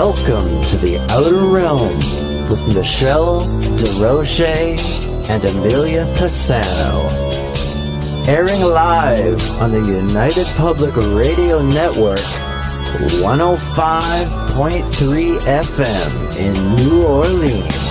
Welcome to the Outer Realm with Michelle DeRoche and Amelia Pisano. Airing live on the United Public Radio Network, 105.3 FM in New Orleans.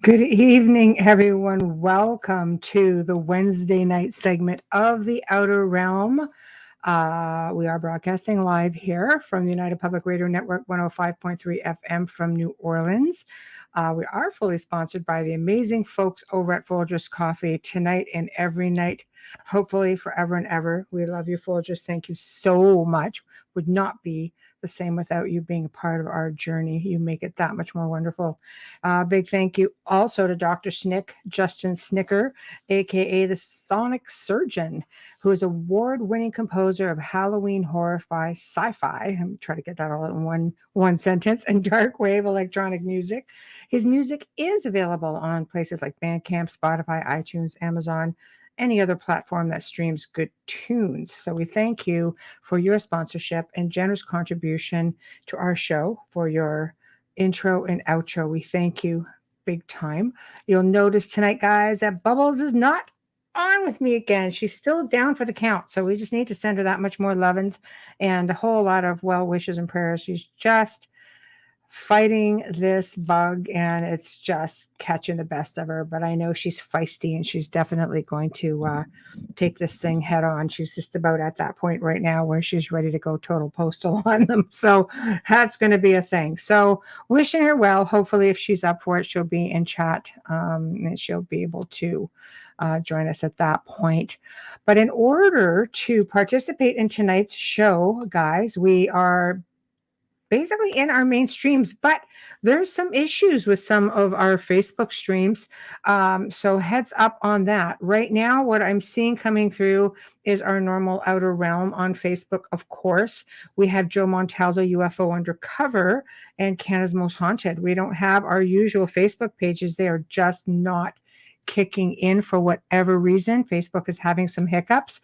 Good evening, everyone. Welcome to the Wednesday night segment of The Outer Realm. We are broadcasting live here from the United Public Radio Network, 105.3 FM from New Orleans. We are fully sponsored by the amazing folks over at Folgers Coffee tonight and every night, hopefully forever and ever. We love you, Folgers. Thank you so much. Would not be the same without you being a part of our journey. You make it that much more wonderful. Big thank you also to Dr. Justin Snicker, aka the Sonic Surgeon, who is award-winning composer of Halloween horror sci-fi. I'm trying to get that all in one sentence, and dark wave electronic music. His music is available on places like Bandcamp, Spotify, iTunes, Amazon, any other platform that streams good tunes. So we thank you for your sponsorship and generous contribution to our show, for your intro and outro. We thank you big time. You'll notice tonight, guys, that Bubbles is not on with me again. She's still down for the count. So we just need to send her that much more lovin's and a whole lot of well wishes and prayers. She's just fighting this bug and it's just catching the best of her, but I know she's feisty and she's definitely going to take this thing head on. She's just about at that point right now where she's ready to go total postal on them, so that's going to be a thing. So wishing her well. Hopefully if she's up for it, she'll be in chat and she'll be able to join us at that point. But in order to participate in tonight's show, guys, we are basically in our main streams, but there's some issues with some of our Facebook streams. So heads up on that. Right now, what I'm seeing coming through is our normal Outer Realm on Facebook. Of course, we have Joe Montaldo UFO Undercover and Canada's Most Haunted. We don't have our usual Facebook pages. They are just not kicking in for whatever reason. Facebook is having some hiccups.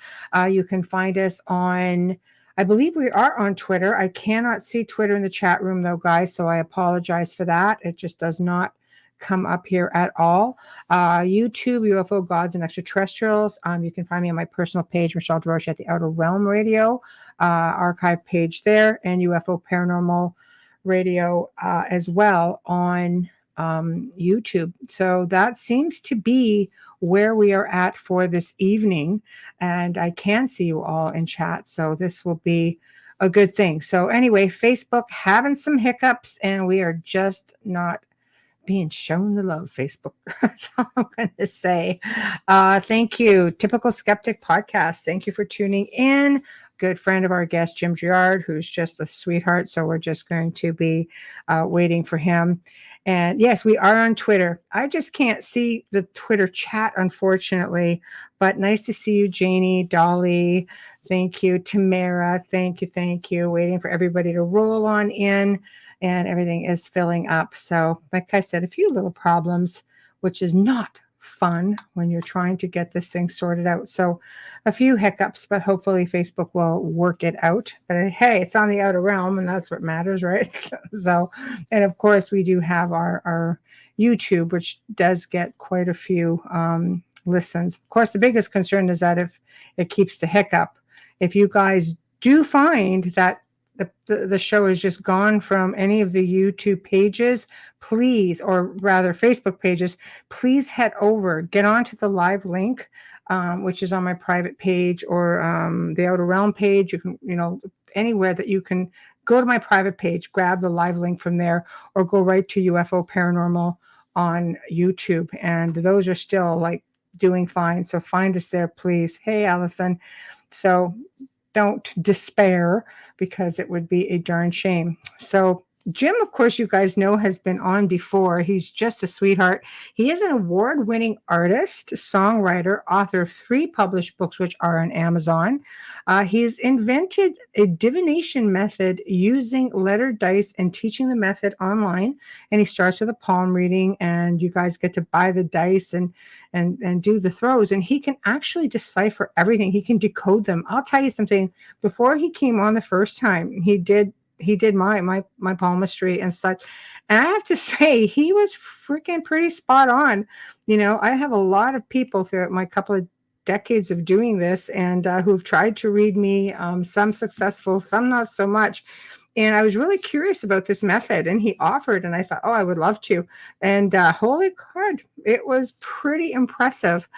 You can find us on, I believe we are on Twitter. I cannot see Twitter in the chat room though, guys, so I apologize for that. It just does not come up here at all. YouTube, UFO Gods and Extraterrestrials. You can find me on my personal page, Michelle DeRoche at the Outer Realm Radio, archive page there, and UFO Paranormal Radio as well on YouTube. So that seems to be where we are at for this evening, and I can see you all in chat, so this will be a good thing. So anyway, Facebook having some hiccups and we are just not being shown the love, Facebook. That's all I'm going to say. Thank you. Typical Skeptic Podcast. Thank you for tuning in. Good friend of our guest, Jim Girouard, who's just a sweetheart. So we're just going to be waiting for him. And yes, we are on Twitter. I just can't see the Twitter chat, unfortunately, but nice to see you, Janie, Dolly. Thank you, Tamara. Thank you. Thank you. Waiting for everybody to roll on in, and everything is filling up. So like I said, a few little problems, which is not fun when you're trying to get this thing sorted out. So a few hiccups, but hopefully Facebook will work it out. But hey, it's on the Outer Realm and that's what matters, right? So, and of course we do have our YouTube, which does get quite a few listens. Of course, the biggest concern is that if it keeps the hiccup, if you guys do find that the show is just gone from any of the YouTube pages, please, or rather Facebook pages, please head over, get onto the live link, which is on my private page or the Outer Realm page. You can, anywhere that you can go to my private page, grab the live link from there, or go right to UFO Paranormal on YouTube. And those are still like doing fine. So find us there, please. Hey, Allison. So don't despair, because it would be a darn shame. So Jim, of course, you guys know, has been on before. He's just a sweetheart. He is an award-winning artist, songwriter, author of 3 published books, which are on Amazon. He's invented a divination method using letter dice and teaching the method online. And he starts with a palm reading, and you guys get to buy the dice and do the throws. And he can actually decipher everything. He can decode them. I'll tell you something. Before he came on the first time, he did my palmistry and such. And I have to say, he was freaking pretty spot on. I have a lot of people throughout my couple of decades of doing this and who've tried to read me, some successful, some not so much. And I was really curious about this method, and he offered, and I thought, oh, I would love to. And holy crud, it was pretty impressive.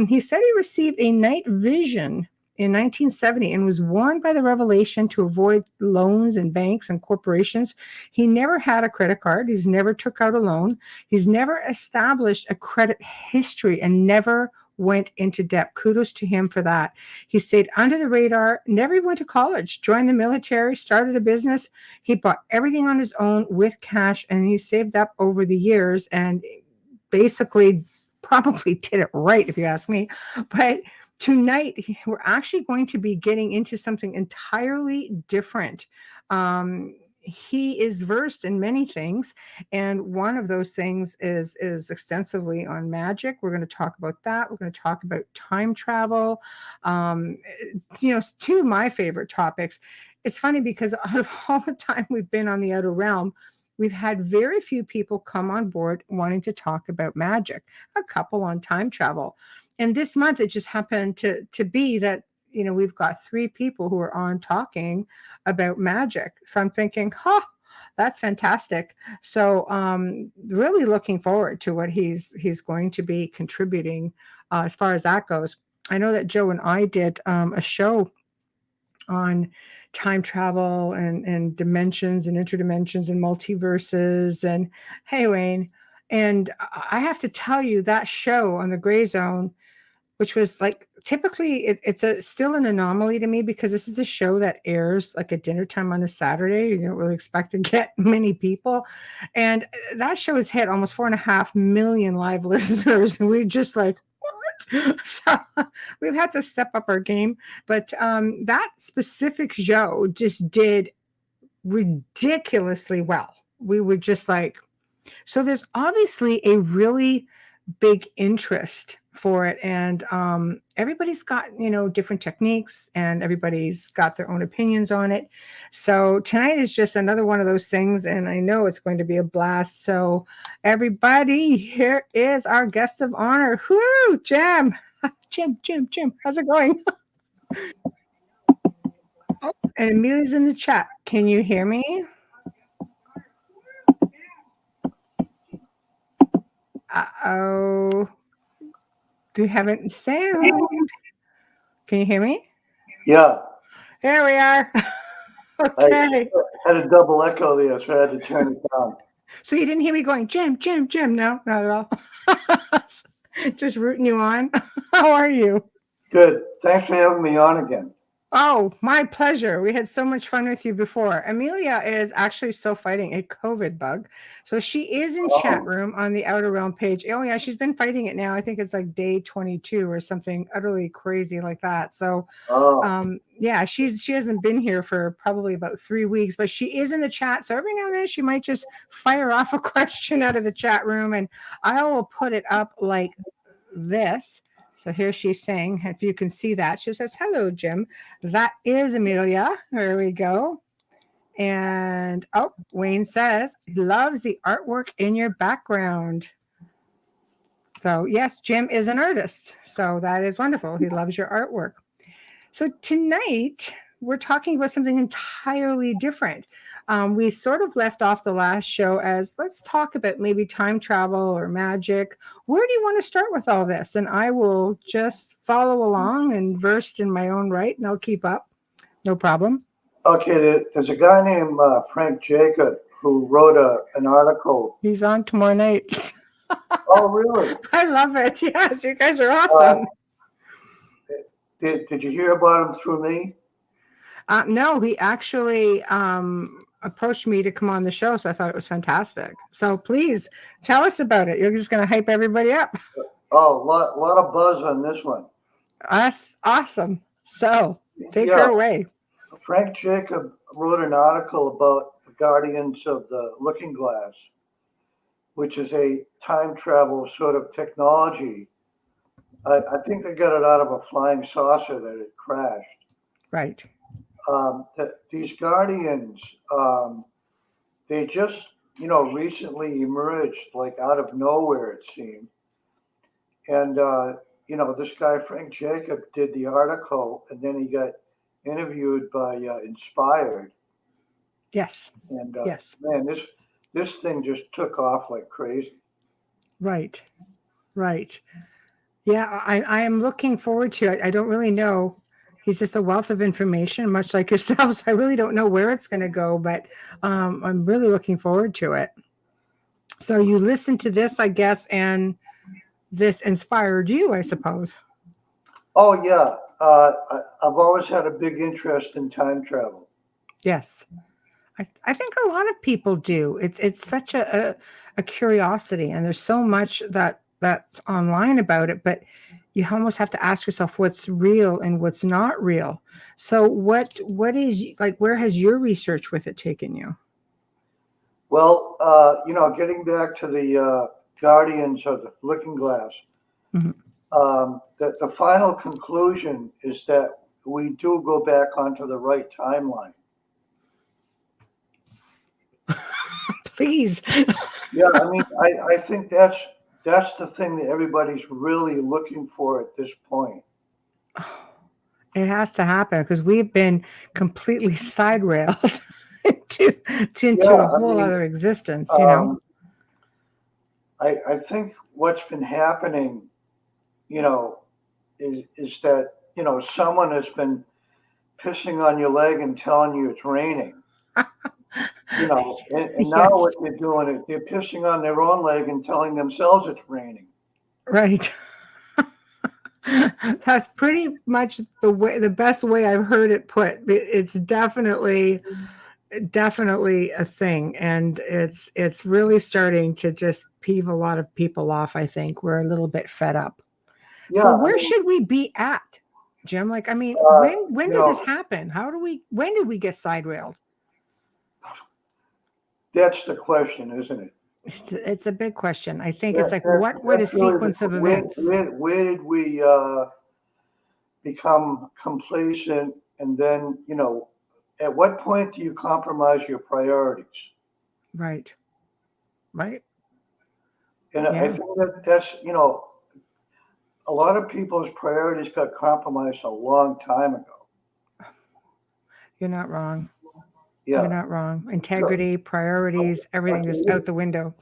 He said he received a night vision in 1970 and was warned by the revelation to avoid loans and banks and corporations. He never had a credit card. He's never took out a loan. He's never established a credit history and never went into debt. Kudos to him for that. He stayed under the radar, never even went to college, joined the military, started a business. He bought everything on his own with cash, and he saved up over the years and basically probably did it right, if you ask me. But tonight, we're actually going to be getting into something entirely different. He is versed in many things, and one of those things is extensively on magic. We're going to talk about that. We're going to talk about time travel. Two of my favorite topics. It's funny because out of all the time we've been on the outer realm, we've had very few people come on board wanting to talk about magic, a couple on time travel. And this month, it just happened to be that, we've got 3 people who are on talking about magic. So I'm thinking, that's fantastic. So really looking forward to what he's going to be contributing as far as that goes. I know that Joe and I did a show on time travel and dimensions and interdimensions and multiverses. And hey, Wayne, and I have to tell you, that show on the Gray Zone, which was like, typically it's still an anomaly to me because this is a show that airs like at dinner time on a Saturday. You don't really expect to get many people. And that show has hit almost 4.5 million live listeners. And we're just like, what? So we've had to step up our game. But that specific show just did ridiculously well. We were just like, so there's obviously a really big interest for it, and everybody's got different techniques, and everybody's got their own opinions on it. So tonight is just another one of those things, and I know it's going to be a blast. So everybody, here is our guest of honor. Whoo, Jim, how's it going? Oh, and Amelia's in the chat. Can you hear me? Uh-oh. Do you have it sound? Can you hear me? Yeah. Here we are. Okay. I had a double echo there, so I had to turn it down. So you didn't hear me going, Jim? No, not at all. Just rooting you on. How are you? Good. Thanks for having me on again. Oh, my pleasure. We had so much fun with you before. Amelia is actually still fighting a COVID bug. So she is in chat room on the Outer Realm page. Oh, yeah, she's been fighting it now. I think it's like day 22 or something utterly crazy like that. So, yeah, she hasn't been here for probably about 3 weeks, but she is in the chat. So every now and then she might just fire off a question out of the chat room, and I will put it up like this. So here she's saying, if you can see that, she says, hello, Jim. That is Amelia. There we go. And, Wayne says, he loves the artwork in your background. So, yes, Jim is an artist. So that is wonderful. He loves your artwork. So tonight, we're talking about something entirely different. We sort of left off the last show as, let's talk about maybe time travel or magic. Where do you want to start with all this? And I will just follow along and versed in my own right, and I'll keep up. No problem. Okay, there's a guy named Frank Jacob who wrote an article. He's on tomorrow night. Oh, really? I love it. Yes, you guys are awesome. Did you hear about him through me? No, he actually approached me to come on the show, so I thought it was fantastic. So please tell us about it. You're just going to hype everybody up. Oh, lot of buzz on this one. That's awesome. So take Yeah, her away. Frank Jacob wrote an article about the Guardians of the Looking Glass, which is a time travel sort of technology. I think they got it out of a flying saucer that had crashed. Right. These Guardians, they just, recently emerged like out of nowhere, it seemed. And, this guy, Frank Jacob, did the article and then he got interviewed by Inspired. Yes. And Yes. man, this thing just took off like crazy. Right. Right. Yeah, I am looking forward to it. I don't really know. He's just a wealth of information, much like yourself. So I really don't know where it's going to go, but I'm really looking forward to it. So you listened to this, I guess, and this inspired you, I suppose. Oh yeah, I've always had a big interest in time travel. Yes. I think a lot of people do. It's such a curiosity, and there's so much that's online about it, but you almost have to ask yourself what's real and what's not real. So what is, like, where has your research with it taken you? Well, getting back to the Guardians of the Looking Glass, Mhm. the final conclusion is that we do go back onto the right timeline. Please. Yeah, I mean, I think that's the thing that everybody's really looking for at this point. It has to happen because we've been completely side railed into a whole other existence, I think what's been happening, is that, someone has been pissing on your leg and telling you it's raining. And now what they're doing is they're pissing on their own leg and telling themselves it's raining. Right. That's pretty much the best way I've heard it put. It's definitely a thing, and it's really starting to just peeve a lot of people off. I think we're a little bit fed up. Yeah, So where should we be at, Jim? Like, I mean, when did this happen? When did we get side railed? That's the question, isn't it? It's a big question. I think it's like, what were the sequence of events? Where did we become complacent? And then, at what point do you compromise your priorities? Right. Right. And I think that's, a lot of people's priorities got compromised a long time ago. You're not wrong. Yeah. You're not wrong. Integrity, priorities, everything is out the window.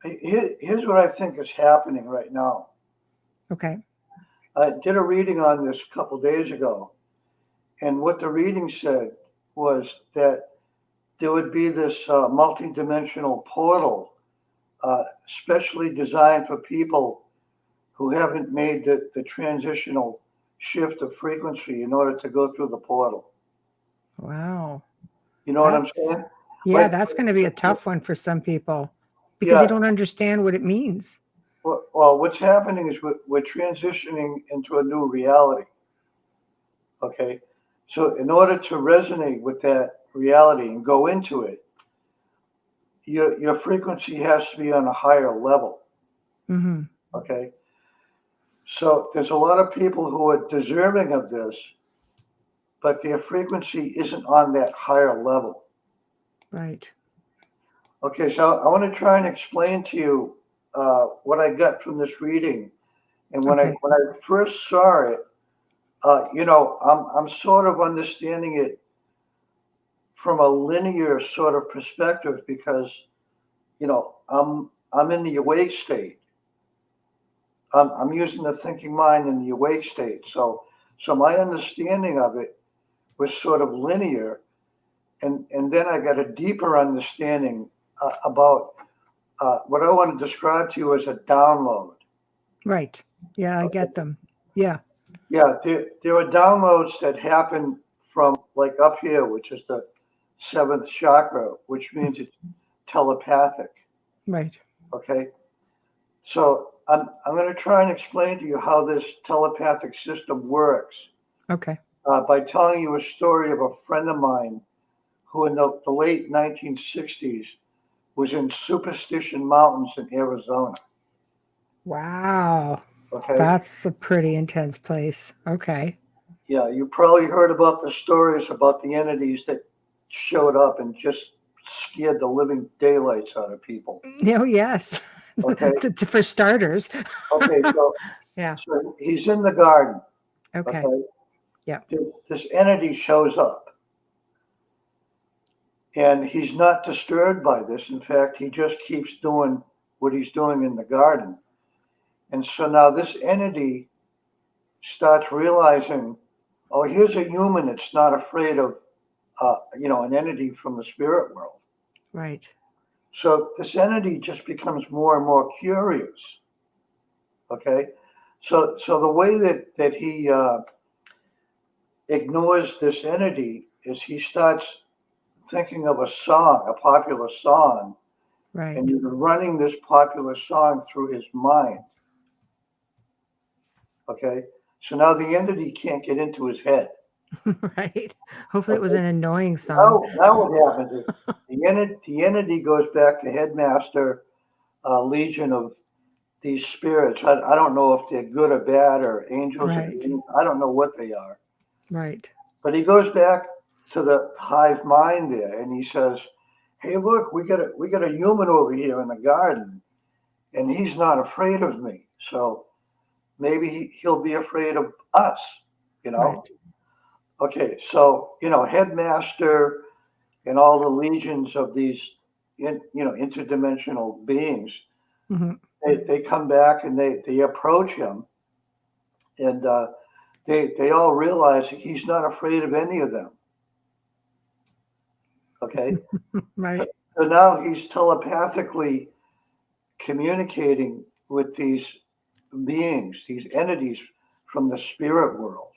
Here's what I think is happening right now. Okay. I did a reading on this a couple days ago, and what the reading said was that there would be this multi-dimensional portal, specially designed for people who haven't made the transitional shift of frequency in order to go through the portal. Wow. You know what I'm saying? Yeah, that's going to be a tough one for some people because they don't understand what it means. Well, what's happening is we're transitioning into a new reality. Okay, so in order to resonate with that reality and go into it, your frequency has to be on a higher level. Mm-hmm. Okay, so there's a lot of people who are deserving of this, but their frequency isn't on that higher level. Right. Okay, so I want to try and explain to you what I got from this reading, and when I first saw it, I'm sort of understanding it from a linear sort of perspective because, I'm in the awake state. I'm using the thinking mind in the awake state. So my understanding of it was sort of linear, and then I got a deeper understanding about what I want to describe to you as a download. Right. Yeah, I get them. Yeah. Yeah, there are downloads that happen from like up here, which is the seventh chakra, which means it's telepathic. Right. Okay. So I'm going to try and explain to you how this telepathic system works Okay. by telling you a story of a friend of mine who in the late 1960s was in Superstition Mountains in Arizona. Wow. Okay. That's a pretty intense place. Okay. Yeah, you probably heard about the stories about the entities that showed up and just scared the living daylights out of people. Oh, yes. Okay. For starters. Okay, so Yeah. so he's in the garden. Okay. Okay. Yeah. This entity shows up, and he's not disturbed by this. In fact, he just keeps doing what he's doing in the garden. And so now this entity starts realizing, oh, here's a human that's not afraid of, an entity from the spirit world. Right. So this entity just becomes more and more curious. Okay, so the way that he ignores this entity is he starts thinking of a song, a popular song, Right. and he's running this popular song through his mind. Okay, so now the entity can't get into his head. Right. Hopefully it was Okay. an annoying song. Now what happens is the entity goes back to headmaster legion of these spirits. I don't know if they're good or bad or angels or Right. demons. I don't know what they are. Right. But he goes back to the hive mind there and he says, "Hey, look, we got a human over here in the garden, and he's not afraid of me. So maybe he'll be afraid of us, you know?" Right. Okay, so headmaster and all the legions of these interdimensional beings, Hmm. they come back and they approach him, and they all realize that he's not afraid of any of them. Okay, Right. so now he's telepathically communicating with these beings, these entities from the spirit world.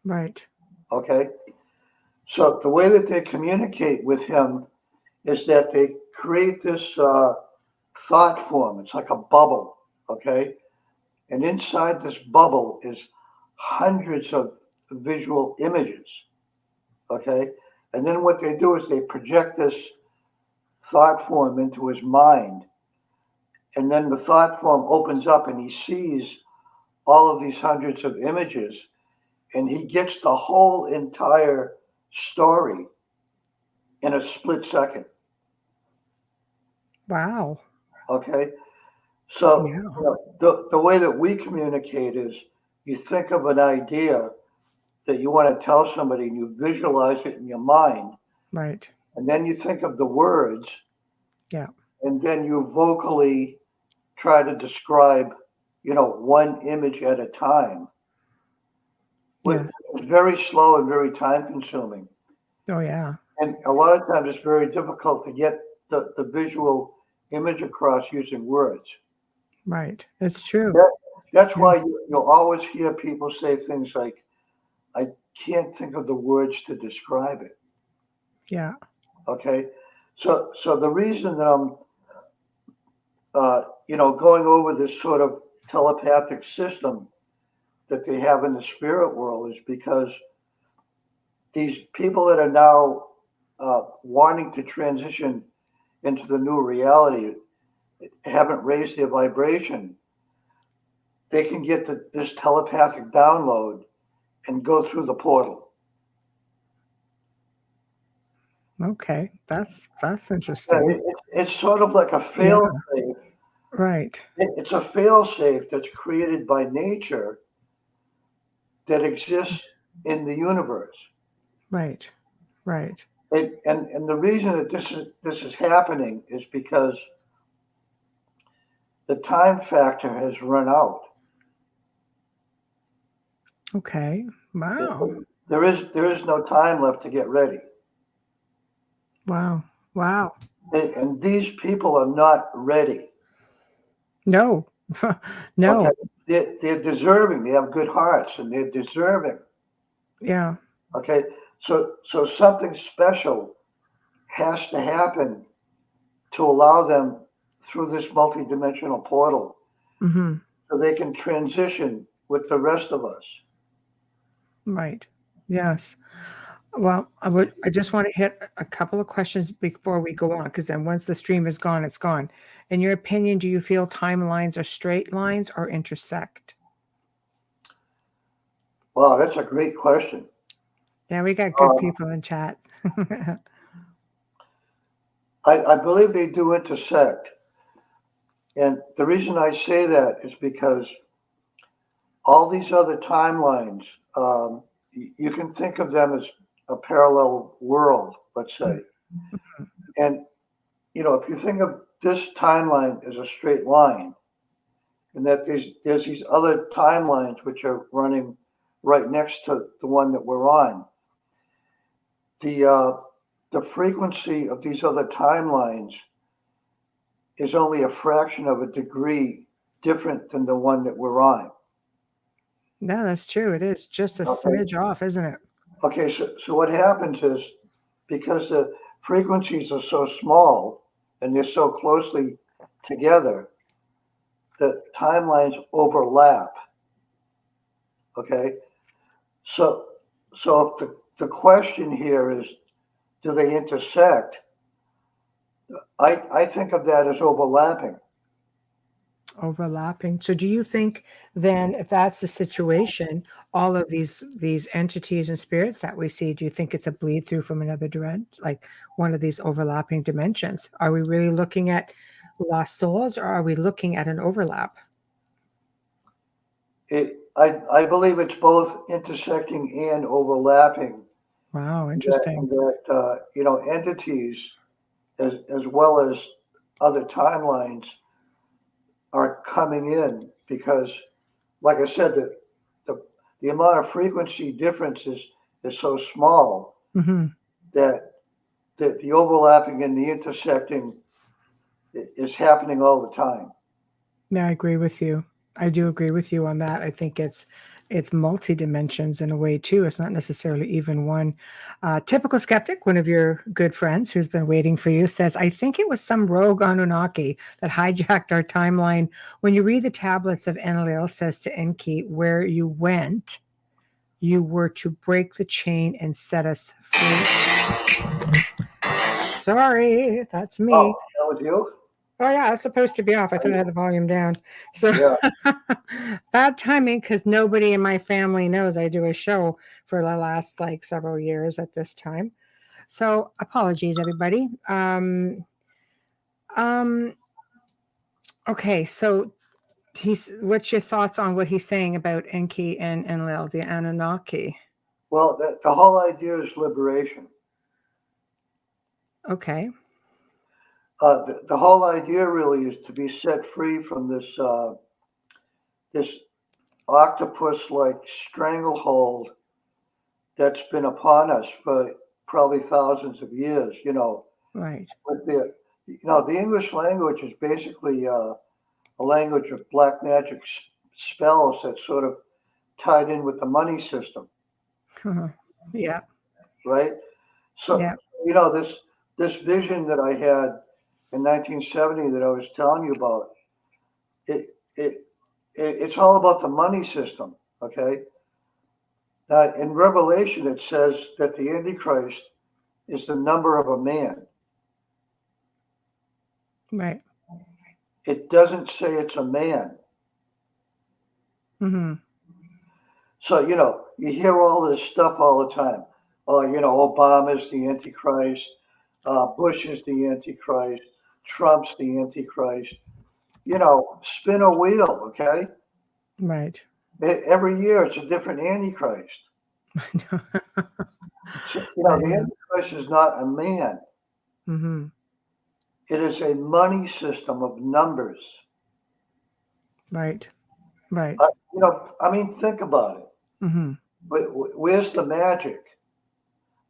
Right. Okay, so the way that they communicate with him is that they create this thought form. It's like a bubble. Okay, and inside this bubble is hundreds of visual images. Okay, and then what they do is they project this thought form into his mind, and then the thought form opens up and he sees all of these hundreds of images, and he gets the whole entire story in a split second. Wow. Okay, so Yeah. the way that we communicate is you think of an idea that you want to tell somebody and you visualize it in your mind, Right. and then you think of the words, Yeah. and then you vocally try to describe one image at a time, which Yeah. is very slow and very time consuming, Oh, yeah. and a lot of times it's very difficult to get the visual image across using words. Right. It's true. That's Yeah. why you'll always hear people say things like, "I can't think of the words to describe it." Yeah. Okay, so the reason that I'm going over this sort of telepathic system that they have in the spirit world is because these people that are now wanting to transition into the new reality haven't raised their vibration. They can get this telepathic download and go through the portal. Okay. That's Yeah, interesting. it's sort of like a fail safe. Right. It's a fail safe that's created by nature that exists in the universe. Right. Right. And the reason that this is happening is because the time factor has run out. Okay. Wow. There is no time left to get ready. Wow. Wow. And these people are not ready. No. Okay, No. they're deserving. They have good hearts, and they're deserving. Yeah. Okay, so something special has to happen to allow them through this multidimensional portal Mm-hmm. so they can transition with the rest of us. Right. Yes. Well, I just want to hit a couple of questions before we go on, because then once the stream is gone, it's gone. In your opinion, do you feel timelines are straight lines or intersect? Wow, that's a great question. Yeah, we got good people in chat. I believe they do intersect. And the reason I say that is because all these other timelines, you can think of them as a parallel world, let's say. And, if you think of this timeline as a straight line, and that there's these other timelines which are running right next to the one that we're on, the frequency of these other timelines is only a fraction of a degree different than the one that we're on. No, that's true. It is just a smidge off, isn't it? Okay, so what happens is, because the frequencies are so small and they're so closely together, the timelines overlap. Okay, so if the question here is, do they intersect? I think of that as overlapping. Overlapping. So do you think then, if that's the situation, all of these entities and spirits that we see, do you think it's a bleed through from another dimension, like one of these overlapping dimensions? Are we really looking at lost souls, or are we looking at an overlap? I believe it's both intersecting and overlapping. Wow, interesting. That entities as well as other timelines are coming in because, like I said, the amount of frequency difference is so small Hmm. that the overlapping and the intersecting is happening all the time. Yeah, I agree with you. I do agree with you on that. I think it's multi dimensions in a way too. It's not necessarily even one. Typical skeptic, one of your good friends who's been waiting for you, says, "I think it was some rogue Anunnaki that hijacked our timeline. When you read the tablets of Enlil, says to Enki, where you went, you were to break the chain and set us free." Sorry, that's me. Oh, that was you? Oh yeah, it's supposed to be off. I thought I had the volume down. So Yeah. bad timing, because nobody in my family knows I do a show for the last like several years at this time. So apologies, everybody. Um, okay, so what's your thoughts on what he's saying about Enki and Enlil, the Anunnaki? Well, the whole idea is liberation. Okay. The whole idea really is to be set free from this octopus-like stranglehold that's been upon us for probably thousands of years. Right. With the English language is basically a language of black magic spells that's sort of tied in with the money system, Yeah. right? So Yeah. this vision that I had in 1970 that I was telling you about, it's all about the money system. Okay. Now in Revelation it says that the Antichrist is the number of a man. Right. It doesn't say it's a man. Mm-hmm. So you hear all this stuff all the time. Oh, Obama's the Antichrist, Bush is the Antichrist, Trump's the Antichrist. Spin a wheel, okay? Right. Every year it's a different Antichrist. So, the Antichrist is not a man. Mm-hmm. It is a money system of numbers. Right. Right. Think about it. Mm-hmm. Where's the magic?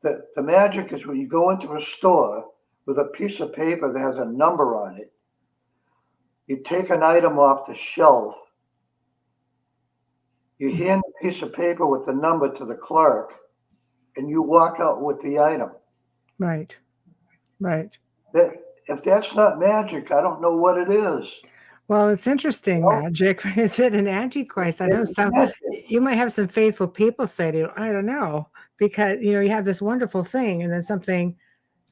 The magic is when you go into a store with a piece of paper that has a number on it. You take an item off the shelf. You hand the piece of paper with the number to the clerk, and you walk out with the item. Right. Right. That if that's not magic, I don't know what it is. Well, it's interesting, Well, magic. Is it an antichrist? I know it's some, magic. you might have some faithful people say to you, I don't know, because, you have this wonderful thing and then something,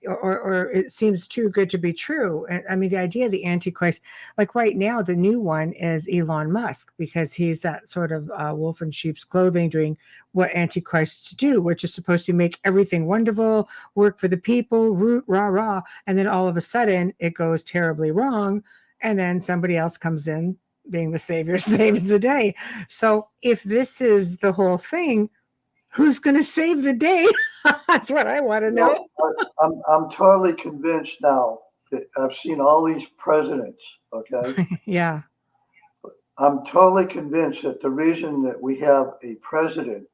or it seems too good to be true. And I mean, the idea of the antichrist, like right now, the new one is Elon Musk because he's that sort of wolf in sheep's clothing, doing what antichrists do, which is supposed to make everything wonderful, work for the people, root rah rah, and then all of a sudden it goes terribly wrong, and then somebody else comes in, being the savior, saves the day. So if this is the whole thing, who's going to save the day? That's what I want to know. I'm totally convinced now that I've seen all these presidents. Okay, Yeah. I'm totally convinced that the reason that we have a president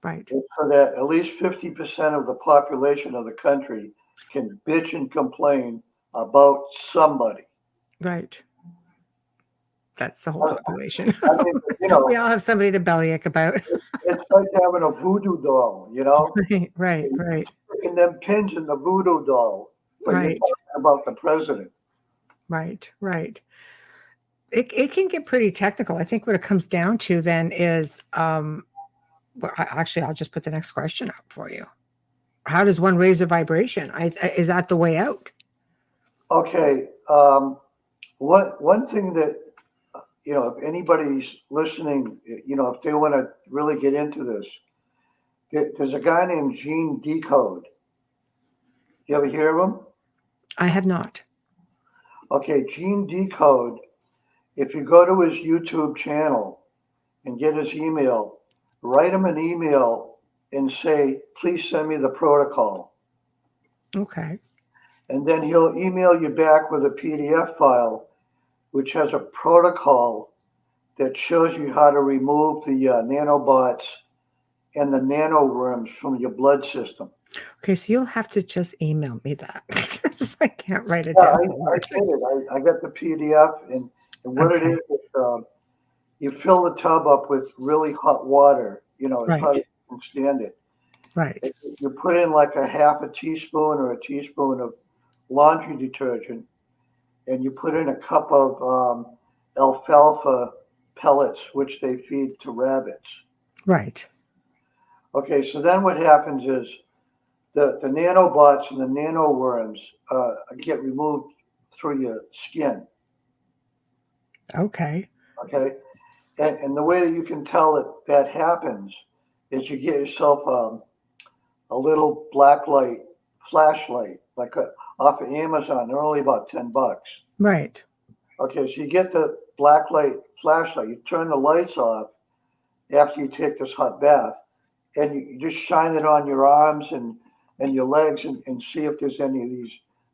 Right. is so that at least 50% of the population of the country can bitch and complain about somebody. Right. That's the whole I, population. I mean, We all have somebody to bellyache about. it's like having a voodoo doll. Right, right, You're right, sticking them pins in the voodoo doll, but you're right, talking about the president. right, right. It can get pretty technical. I think what it comes down to then is, well, actually, I'll just put the next question up for you. How does one raise a vibration? Is that the way out? Okay, one thing that if anybody's listening, if they want to really get into this, there's a guy named Gene Decode. You ever hear of him? I have not. Okay, Gene Decode. If you go to his YouTube channel and get his email, write him an email and say, please send me the protocol. Okay. And then he'll email you back with a PDF file, which has a protocol that shows you how to remove the nanobots and the nanoworms from your blood system. Okay, so you'll have to just email me that. I can't write it Yeah, down. I did it. I got the PDF, and what it Okay. is you fill the tub up with really hot water, as hot as Right, you can stand it. right, You put in like a half a teaspoon or a teaspoon of laundry detergent, and you put in a cup of alfalfa pellets, which they feed to rabbits. right. Okay, so then what happens is the nanobots and the nanoworms get removed through your skin. Okay. Okay, and the way that you can tell that happens is you get yourself a little black light flashlight, like off of Amazon. They're only about $10. Right. Okay, so you get the black light flashlight. You turn the lights off after you take this hot bath, and you just shine it on your arms and your legs and see if there's any of these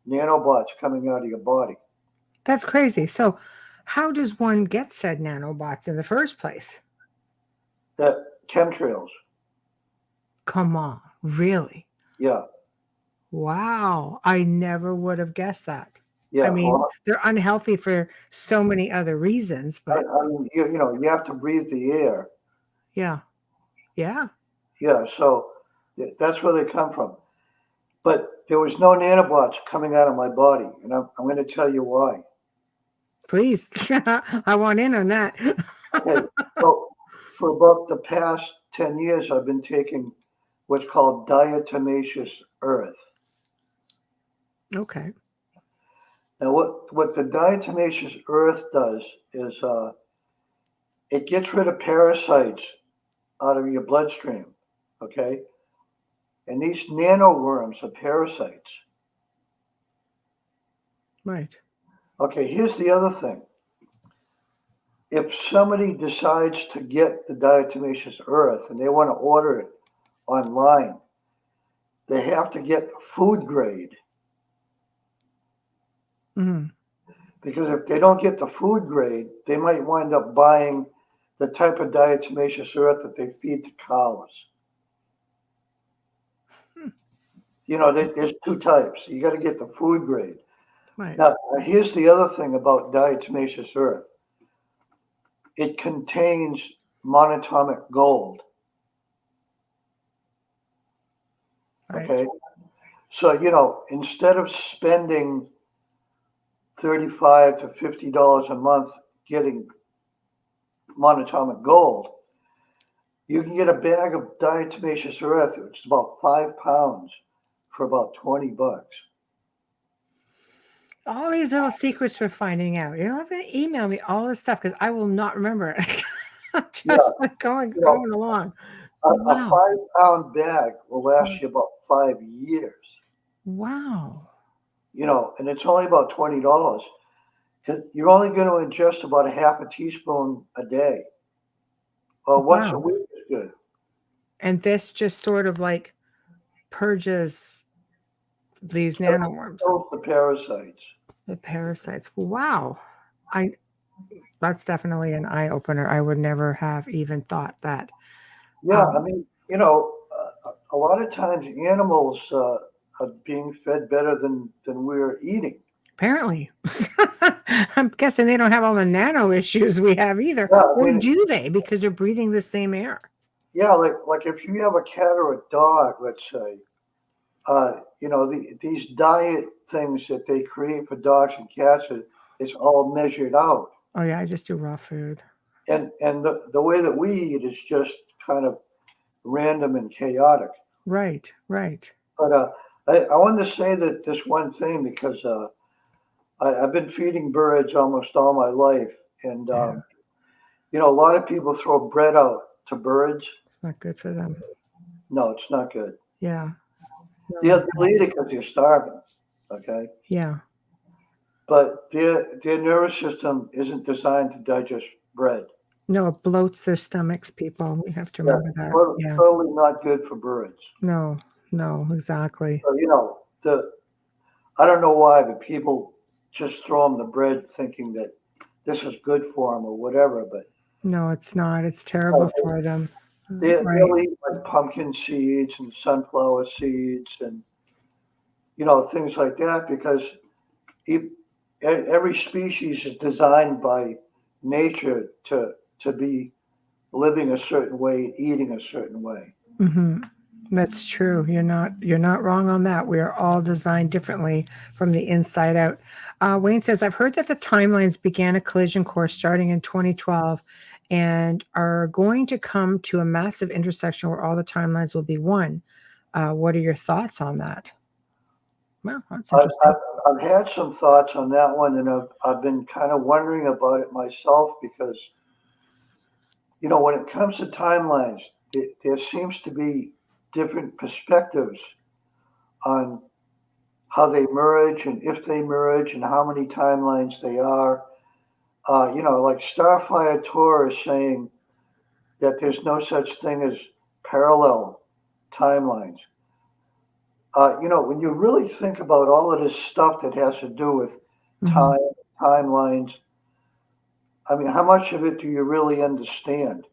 nanobots coming out of your body. That's crazy. So, how does one get said nanobots in the first place? That chemtrails, Come on, really? yeah, Wow, I never would have guessed that. I yeah. mean, Well, they're unhealthy for so many other reasons, but I mean, you have to breathe the air. yeah, yeah. Yeah, so that's where they come from. But there was no nanobots coming out of my body, and I'm going to tell you why. Please, I want in on that. Okay, so for about the past 10 years, I've been taking what's called diatomaceous earth. Okay, Now, what the diatomaceous earth does is it gets rid of parasites out of your bloodstream, okay? And these nanoworms are parasites. right. Okay, here's the other thing. If somebody decides to get the diatomaceous earth and they want to order it online, they have to get food grade. Hmm. Because if they don't get the food grade, they might wind up buying the type of diatomaceous earth that they feed to cows. There's two types. You got to get the food grade. Right. Now, here's the other thing about diatomaceous earth. It contains monatomic gold. Right. Okay, So, instead of spending $35 to $50 a month getting monatomic gold, you can get a bag of diatomaceous earth, which is about 5 pounds, for about $20. All these little secrets we're finding out. You don't have to email me all this stuff because I will not remember it. I'm Yeah, just like going you know, along. a Wow. 5 pound bag will last you about 5 years. Wow. And it's only about $20 because you're only going to ingest about a half a teaspoon a day, or once a Wow. week is good. And this just sort of like purges these nanoworms, Kills the parasites. the parasites. Wow. I That's definitely an eye opener. I would never have even thought that. Yeah, I mean, a lot of times animals are being fed better than we're eating. Apparently. I'm guessing they don't have all the nano issues we have either. Yeah, I Or mean, do they? Because they're breathing the same air. yeah, like if you have a cat or a dog, let's say, these diet things that they create for dogs and cats is all measured out. Oh yeah, I just do raw food. And the way that we eat is just kind of random and chaotic. Right, right. But I wanted to say that this one thing because I've been feeding birds almost all my life, and Yeah, a lot of people throw bread out to birds. it's not good for them. No, it's not good. Yeah. They'll eat it because they're starving. Okay, Yeah. but their nervous system isn't designed to digest bread. No, it bloats their stomachs, people. We have to Yeah, remember that. Yeah. totally not good for birds. No, no, exactly. So, I don't know why, but people just throw them the bread thinking that this is good for them or whatever. But No, it's not. It's terrible for them. they'll Right. eat like pumpkin seeds and sunflower seeds and things like that because every species is designed by nature to be living a certain way, eating a certain way. Mm-hmm. That's true. You're not wrong on that. We are all designed differently from the inside out. Wayne says, I've heard that the timelines began a collision course starting in 2012 and are going to come to a massive intersection where all the timelines will be one. What are your thoughts on that? Well, that's I've, interesting. I've had some thoughts on that one, and I've been kind of wondering about it myself because, when it comes to timelines, there seems to be different perspectives on how they merge and if they merge and how many timelines they are. Like Starfire Tour is saying that there's no such thing as parallel timelines. When you really think about all of this stuff that has to do with Mhm. timelines, I mean, how much of it do you really understand?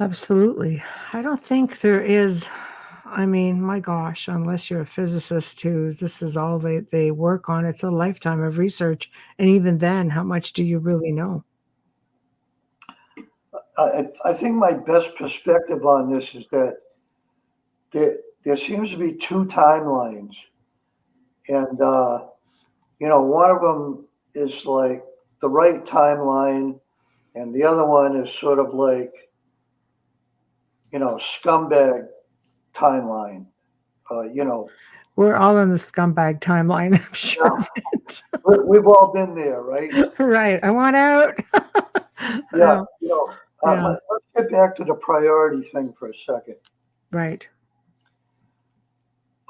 Absolutely. I don't think there is. I mean, my gosh, unless you're a physicist who this is all they work on, it's a lifetime of research. And even then, how much do you really know? I think my best perspective on this is that there seems to be two timelines, and one of them is like the right timeline, and the other one is sort of like scumbag timeline. We're all in the scumbag timeline, I'm sure Yeah, of it. we've all been there, right? Right. I want out. Yeah, Yeah. Yeah. let's get back to the priority thing for a second. Right.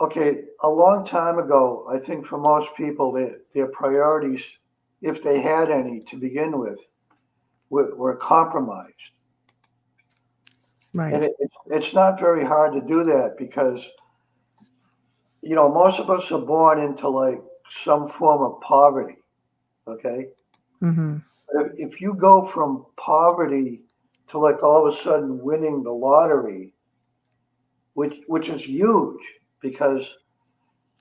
Okay, a long time ago, I think for most people, their priorities, if they had any to begin with, were compromised. And Right. it's not very hard to do that because, most of us are born into like some form of poverty. Okay. Mm-hmm. But if you go from poverty to like all of a sudden winning the lottery, which is huge because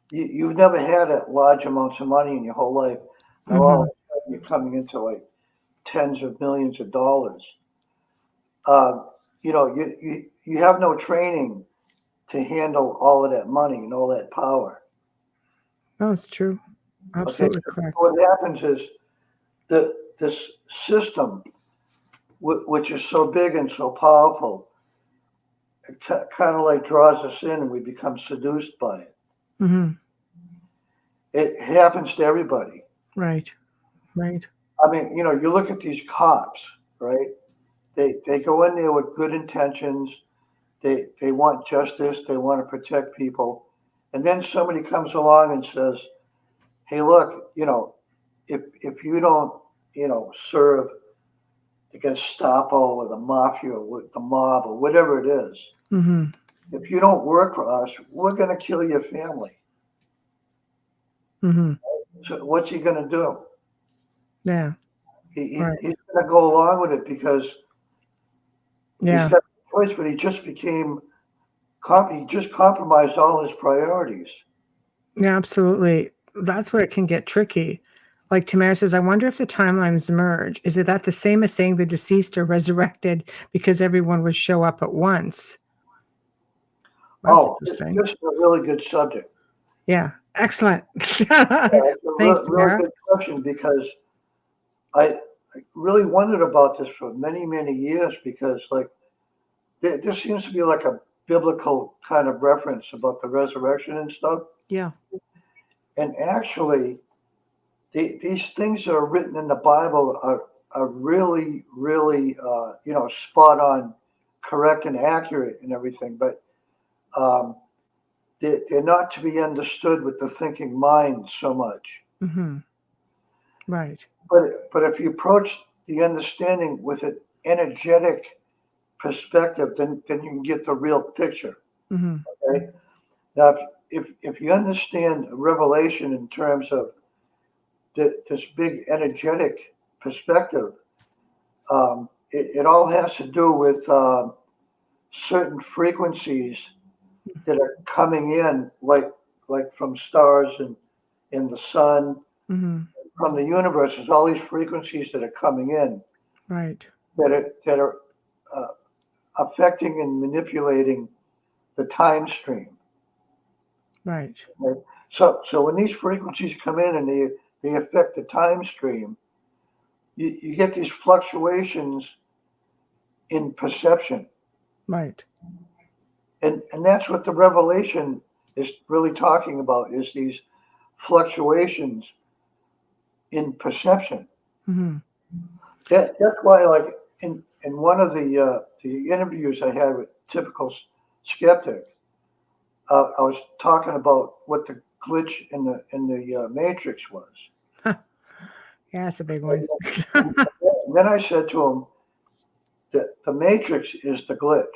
you've never had large amounts of money in your whole life. Now all Mm-hmm. of a sudden you're coming into like tens of millions of dollars. You have no training to handle all of that money and all that power. No, it's true. Okay, Absolutely so correct. what happens is this system, which is so big and so powerful, it kind of like draws us in, and we become seduced by it. Hmm. It happens to everybody. Right. Right. I mean, you look at these cops, right? They go in there with good intentions. They want justice. They want to protect people. And then somebody comes along and says, "Hey, look, if you don't, serve the Gestapo or the mafia or the mob or whatever it is, Hmm. if you don't work for us, we're going to kill your family." Hmm. So what's he going to do? Yeah. Right. He's going to go along with it because he's Yeah. got no choice, but he just he just compromised all his priorities. Yeah, absolutely. That's where it can get tricky. Like Tamara says, I wonder if the timelines merge. Is it that the same as saying the deceased are resurrected because everyone would show up at once? That's Oh, this interesting. is a really good subject. Yeah. Excellent. Yeah, it's a Thanks, really Tamara. good question because I really wondered about this for many, many years because, like, there seems to be like a biblical kind of reference about the resurrection and stuff. Yeah. And actually, these things that are written in the Bible are really, really, spot on, correct, and accurate and everything. But um, they're not to be understood with the thinking mind so much. Hmm. Right. But if you approach the understanding with an energetic perspective, then you can get the real picture. Hmm. Okay. Now, if you understand Revelation in terms of this big energetic perspective, it all has to do with certain frequencies that are coming in, like from stars and in the sun, Hmm. from the universe. There's all these frequencies that are coming in Right. that are uh, affecting and manipulating the time stream. Right. Right? So when these frequencies come in and they affect the time stream, you get these fluctuations in perception. Right. And that's what the revelation is really talking about is these fluctuations in perception. Hmm. That's why, like in one of the interviews I had with Typical Skeptic, I was talking about what the glitch in the Matrix was. Yeah, that's a big one. And then I said to him that the Matrix is the glitch.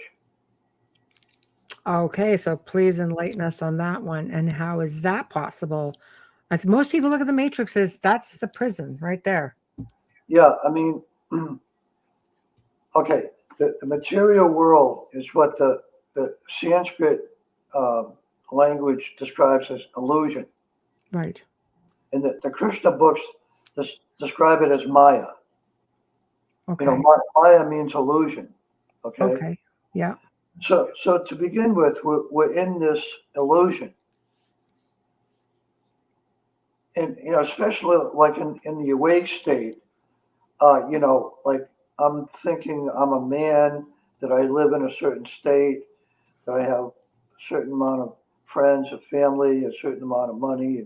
Okay, so please enlighten us on that one. And how is that possible? As most people look at the Matrix as that's the prison right there. Yeah, I mean, okay, the material world is what the Sanskrit language describes as illusion. Right. And the Krishna books describe it as Maya. Okay. Maya means illusion. Okay. Okay. Yeah. So to begin with, we're in this illusion. And, especially like in the awake state, like I'm thinking I'm a man, that I live in a certain state, that I have a certain amount of friends, a family, a certain amount of money,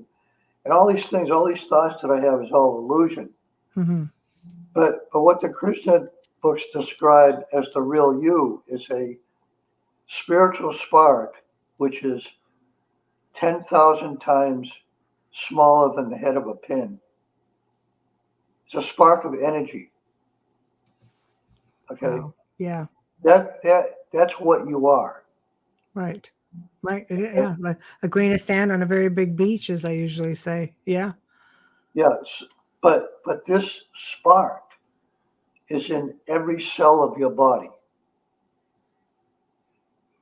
and all these things, all these thoughts that I have is all illusion. Hmm. But what the Krishna books describe as the real you is a spiritual spark, which is 10,000 times smaller than the head of a pin. It's a spark of energy. Okay, Wow. Yeah. that's what you are. Right. Right. Yeah. Like a grain of sand on a very big beach, as I usually say. Yeah. Yes, but this spark is in every cell of your body.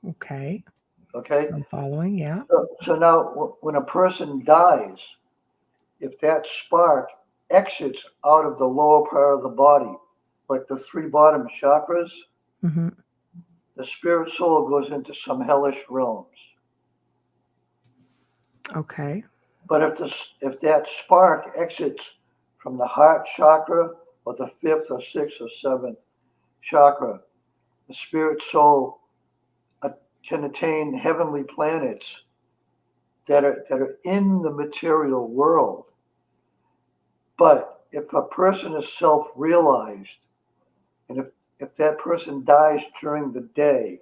Okay. Okay, I'm following. Yeah. so now when a person dies, if that spark exits out of the lower part of the body, like the three bottom chakras, Hmm. the spirit soul goes into some hellish realms. Okay. But if that spark exits from the heart chakra or the fifth or sixth or seventh chakra, the spirit soul can attain heavenly planets that are in the material world. But if a person is self-realized, and if that person dies during the day,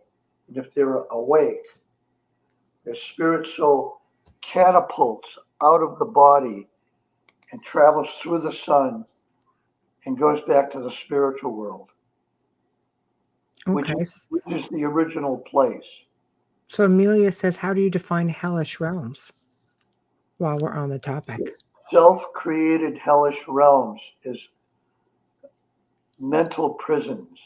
and if they're awake, their spirit soul catapults out of the body and travels through the sun and goes back to the spiritual world, which Okay. is the original place. So Amelia says, how do you define hellish realms while we're on the topic? Self-created hellish realms is mental prisons.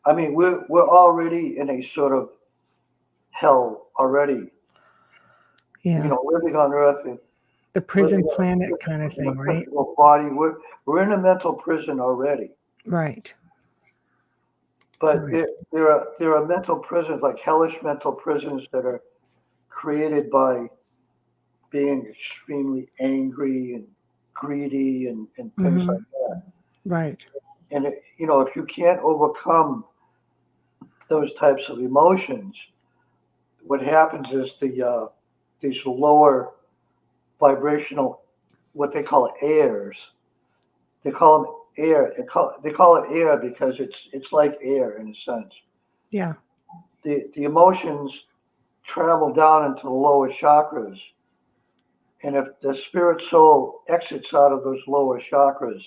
I mean, we're already in a sort of hell already. Yeah. Living on Earth. The prison planet kind of thing, right? Body. We're in a mental prison already. Right. But Right. there are mental prisons, like hellish mental prisons, that are created by being extremely angry and greedy and things like that. Right. And if you can't overcome those types of emotions, what happens is these lower vibrational, what they call airs. They call them air. They call it air because it's like air in a sense. Yeah. The emotions travel down into the lower chakras, and if the spirit soul exits out of those lower chakras,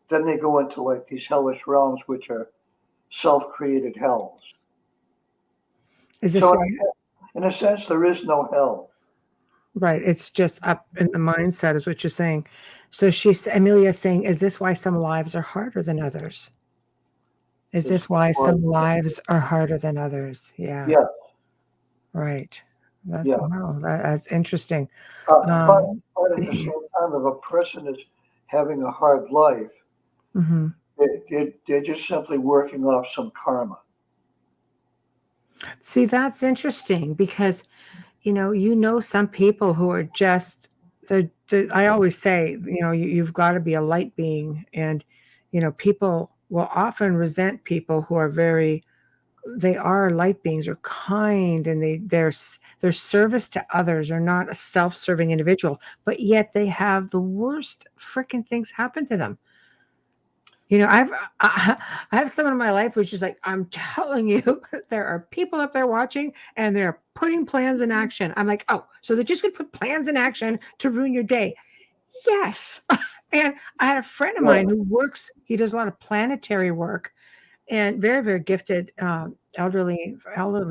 then they go into like these hellish realms, which are self-created hells. Is this So why? in a sense, there is no hell. Right. It's just up in the mindset, is what you're saying. So Amelia's saying, is this why some lives are harder than others? Is this why some lives are harder than others? Yeah. Yeah. Right. Yeah. Wow, that's interesting. But at the same time, if a person is having a hard life, Mhm. they're just simply working off some karma. See, that's interesting because some people who are just I always say, you've got to be a light being, and people will often resent people who are they are light beings, or kind, and their service to others, are not a self-serving individual, but yet they have the worst freaking things happen to them. I have someone in my life which is like, I'm telling you, there are people up there watching and they're putting plans in action. I'm like, oh, so they're just going to put plans in action to ruin your day. Yes. And I had a friend of mine who he does a lot of planetary work, and very, very gifted, elderly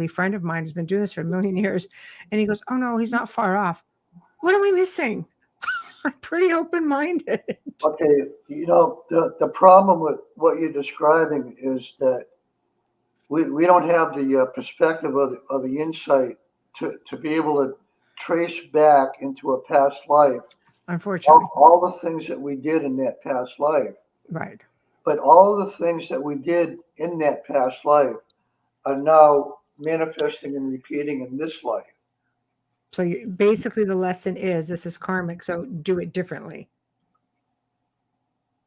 friend of mine who's been doing this for a million years. And he goes, oh no, he's not far off. What am I missing? I'm pretty open-minded. Okay, the problem with what you're describing is that we don't have the perspective of the insight to be able to trace back into a past life, Unfortunately. all the things that we did in that past life. Right. But all the things that we did in that past life are now manifesting and repeating in this life. So basically the lesson is, this is karmic, so do it differently.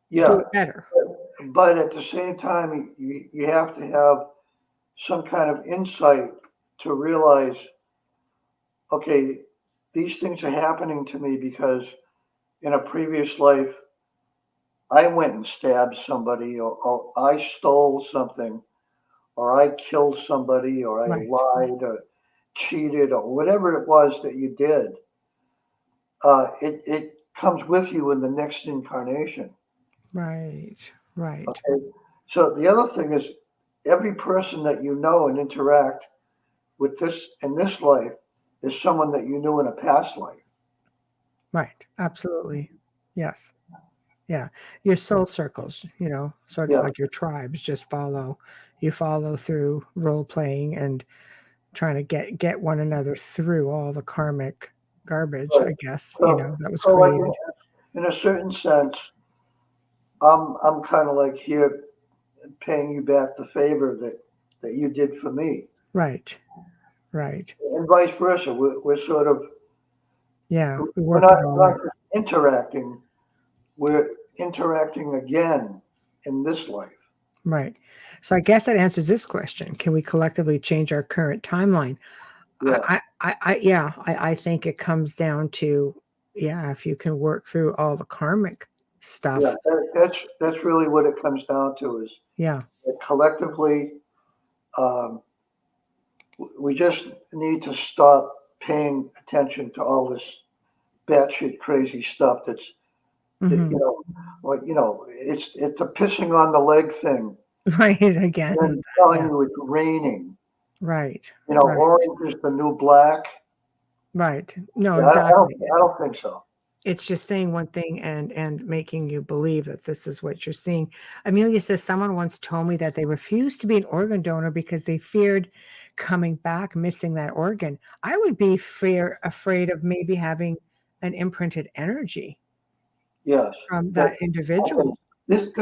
Yeah. Do it better. But at the same time, you have to have some kind of insight to realize, okay, these things are happening to me because in a previous life, I went and stabbed somebody, or I stole something, or I killed somebody, or I lied, or cheated, or whatever it was that you did. It comes with you in the next incarnation. Right. Okay. So the other thing is, every person that you know and interact with this in this life is someone that you knew in a past life. Right. Absolutely. Yes. Yeah. Your soul circles, sort of like your tribes, just you follow through role playing and trying to get one another through all the karmic garbage, I guess, that was created. Like in a certain sense, I'm kind of like here paying you back the favor that that you did for me, Right. Right. and vice versa. We're sort of Yeah. We we're work it all not out. just interacting. We're interacting again in this life. Right. So I guess that answers this question. Can we collectively change our current timeline? Yeah, I think it comes down to, yeah, if you can work through all the karmic yeah. stuff. That's really what it comes down to. Is Yeah. that collectively, um, we just need to stop paying attention to all this batshit crazy stuff. That, Hmm. like it's the pissing on the leg thing, Right. Again. and then telling Yeah. you it's raining. Right. Right. Orange is the new black. Right. No, Yeah, exactly. I don't think so. It's just saying one thing and making you believe that this is what you're seeing. Amelia says someone once told me that they refused to be an organ donor because they feared coming back missing that organ. I would be afraid of maybe having an imprinted energy Yes, from that that okay. individual. This is If a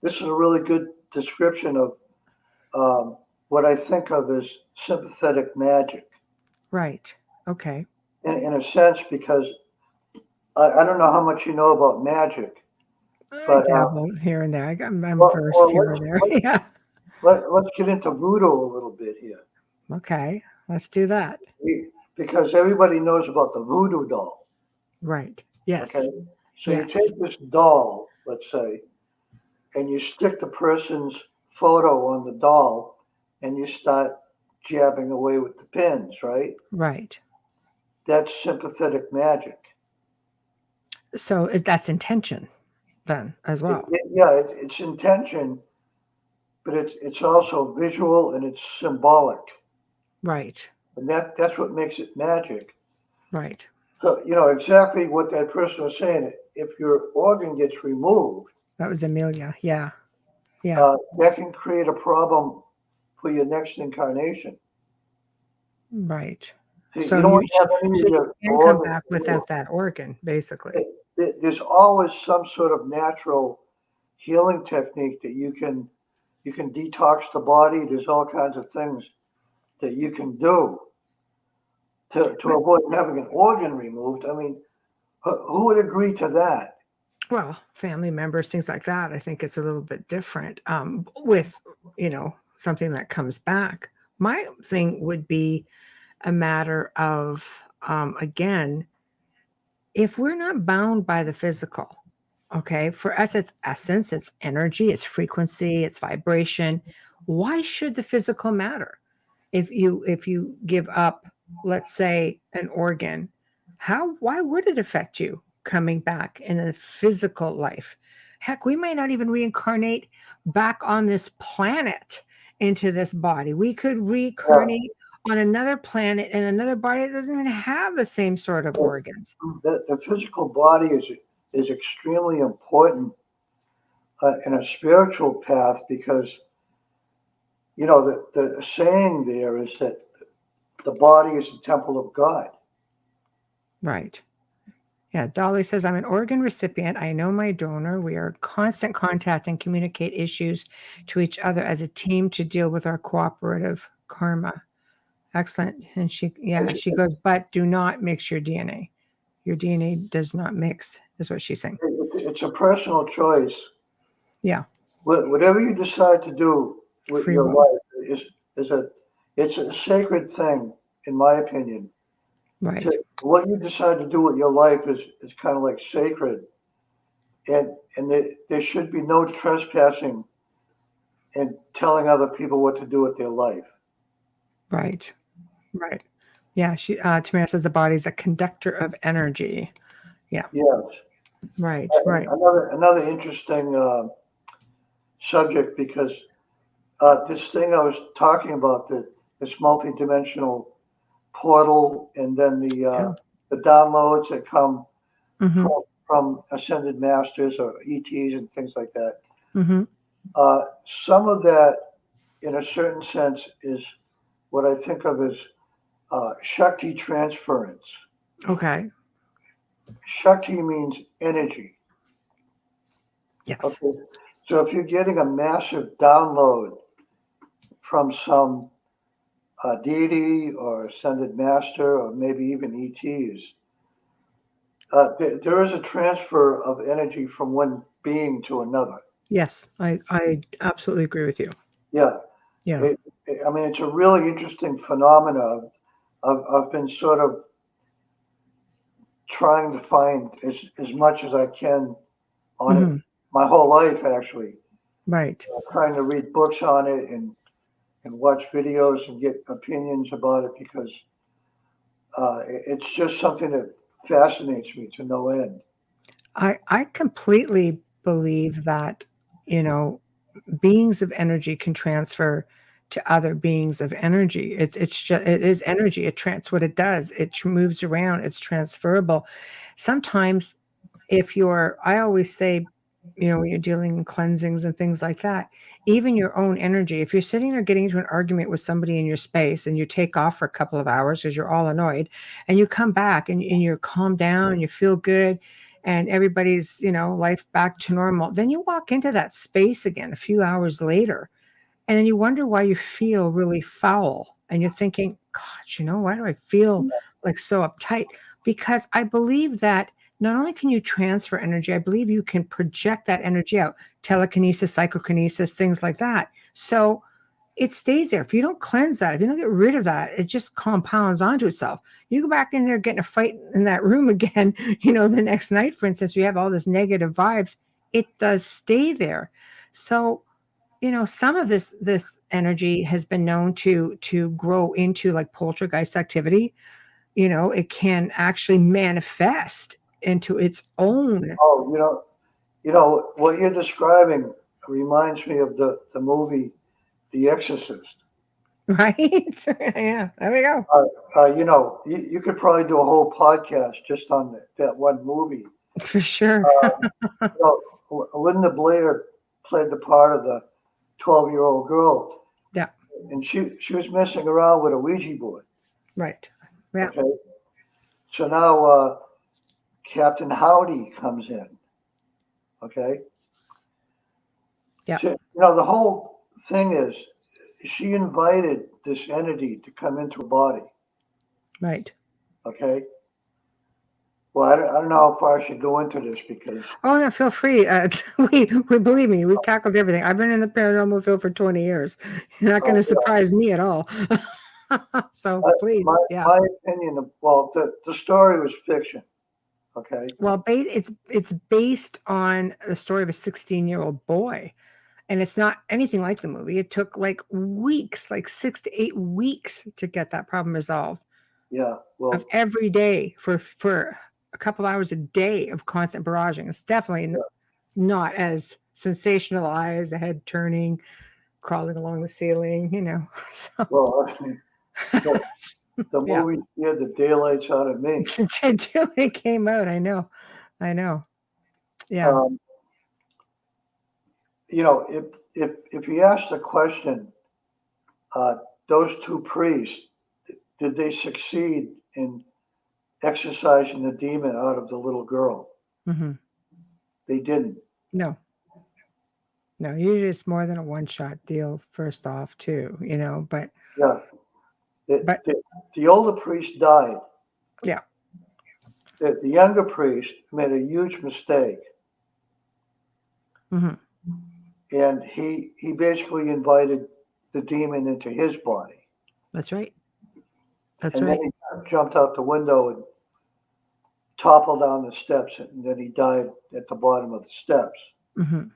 that's really good description of what I think of as sympathetic magic, right. Okay. in a sense, because I don't know how much you know about magic, I but dabble here and there. I'm versed here or there. Yeah. let's get into voodoo a little bit here. Okay. Let's do that. Because everybody knows about the voodoo doll. Right. Yes. Okay. So you Yes. take this doll, let's say, and you stick the person's photo on the doll and you start jabbing away with the pins, right? Right. That's sympathetic magic. So that's intention then as well. It's intention, but it's also visual and it's symbolic. Right. And that's what makes it magic. Right. So, exactly what that person was saying. If your organ gets removed, That was Amelia. Yeah. Yeah. that can create a problem for your next incarnation. Right. See, So you don't you want to have any so of you your can come organs back removed. without that organ, basically. There's always some sort of natural healing technique that you can detox the body. There's all kinds of things that you can do to But, avoid having an organ removed. I mean, who would agree to that? well, family members, things like that. I think it's a little bit different with, something that comes back. My thing would be a matter of, again, if we're not bound by the physical, okay, for us, it's essence, it's energy, it's frequency, it's vibration. Why should the physical matter? If you give up, let's say, an organ, why would it affect you coming back in a physical life? Heck, we may not even reincarnate back on this planet into this body. We could Yeah, reincarnate on another planet and another body that doesn't even have the same sort of organs. the physical body is extremely important in a spiritual path because the saying there is that the body is the temple of God. Right. Yeah, Dolly says, I'm an organ recipient. I know my donor. We are in constant contact and communicate issues to each other as a team to deal with our cooperative karma. Excellent. And she goes, but do not mix your DNA. Your DNA does not mix, is what she's saying. It's a personal choice. Yeah, Whatever you decide to do with free your will. life it's a sacred thing, in my opinion. Right, What you decide to do with your life is kind of like sacred, and there should be no trespassing and telling other people what to do with their life. right, right. Yeah, Tamara says the body is a conductor of energy. Yeah, Yes. right, And right. another interesting subject because this thing I was talking about, this multidimensional portal, and then Yeah. the downloads that come Mm-hmm. from ascended masters or ETs and things like that. Mm-hmm. Some of that, in a certain sense, is what I think of as Shakti transference. Okay. Shakti means energy. Yes. Okay. So if you're getting a massive download from some deity or ascended master or maybe even ETs. There is a transfer of energy from one being to another. Yes, I absolutely agree with you. Yeah, Yeah. I mean, it's a really interesting phenomena. I've been sort of trying to find as much as I can on it Hmm. my whole life, actually. Right. Trying to read books on it and watch videos and get opinions about it because it's just something that fascinates me to no end. I completely believe that, you know, beings of energy can transfer to other beings of energy. It's just it is energy. What it does. Moves around. It's transferable. Sometimes if you're I always say, when you're dealing in cleansings and things like that, even your own energy, if you're sitting there getting into an argument with somebody in your space and you take off for a couple of hours because you're all annoyed and you come back and you're calmed down and you feel good and everybody's, life back to normal, then you walk into that space again a few hours later and then you wonder why you feel really foul. And you're thinking, gosh, why do I feel like so uptight? Because I believe that not only can you transfer energy, I believe you can project that energy out, telekinesis, psychokinesis, things like that. So it stays there. If you don't cleanse that, if you don't get rid of that, it just compounds onto itself. You go back in there, get in a fight in that room again, the next night, for instance, you have all this negative vibes. It does stay there. So some of this energy has been known to grow into like poltergeist activity. It can actually manifest into its own. Oh, what you're describing reminds me of the movie The Exorcist. Right. Yeah, there we go. You could probably do a whole podcast just on that one movie. For sure. Linda Blair played the part of the 12-year-old girl, Yeah. and she was messing around with a Ouija board. Right. Yeah. Okay, so now Captain Howdy comes in. Okay, Yeah. so, the whole thing is she invited this entity to come into her body. Right. Okay. Well, I don't know how far I should go into this because. Oh no, feel free. We believe me, we've tackled everything. I've been in the paranormal field for 20 years. You're not going to surprise me at all. So please, my, yeah. my opinion, well, the story was fiction. Okay. Well, it's based on the story of a 16-year-old boy, and it's not anything like the movie. It took like weeks, like 6 to 8 weeks, to get that problem resolved. Yeah. Well. Of every day for a couple hours a day of constant barraging. It's definitely not as sensationalized, the head turning, crawling along the ceiling. So, Well, the yeah. movie scared the daylights out of me. Until it came out, I know. Yeah. If you ask the question, those two priests, did they succeed in exorcising the demon out of the little girl? Mm-hmm. They didn't. No, usually it's more than a one-shot deal first off too, but Yeah. But- The older priest died. Yeah. The younger priest made a huge mistake. Mm-hmm. And he basically invited the demon into his body. That's right. And then he jumped out the window and toppled down the steps, and then he died at the bottom of the steps. Mm-hmm.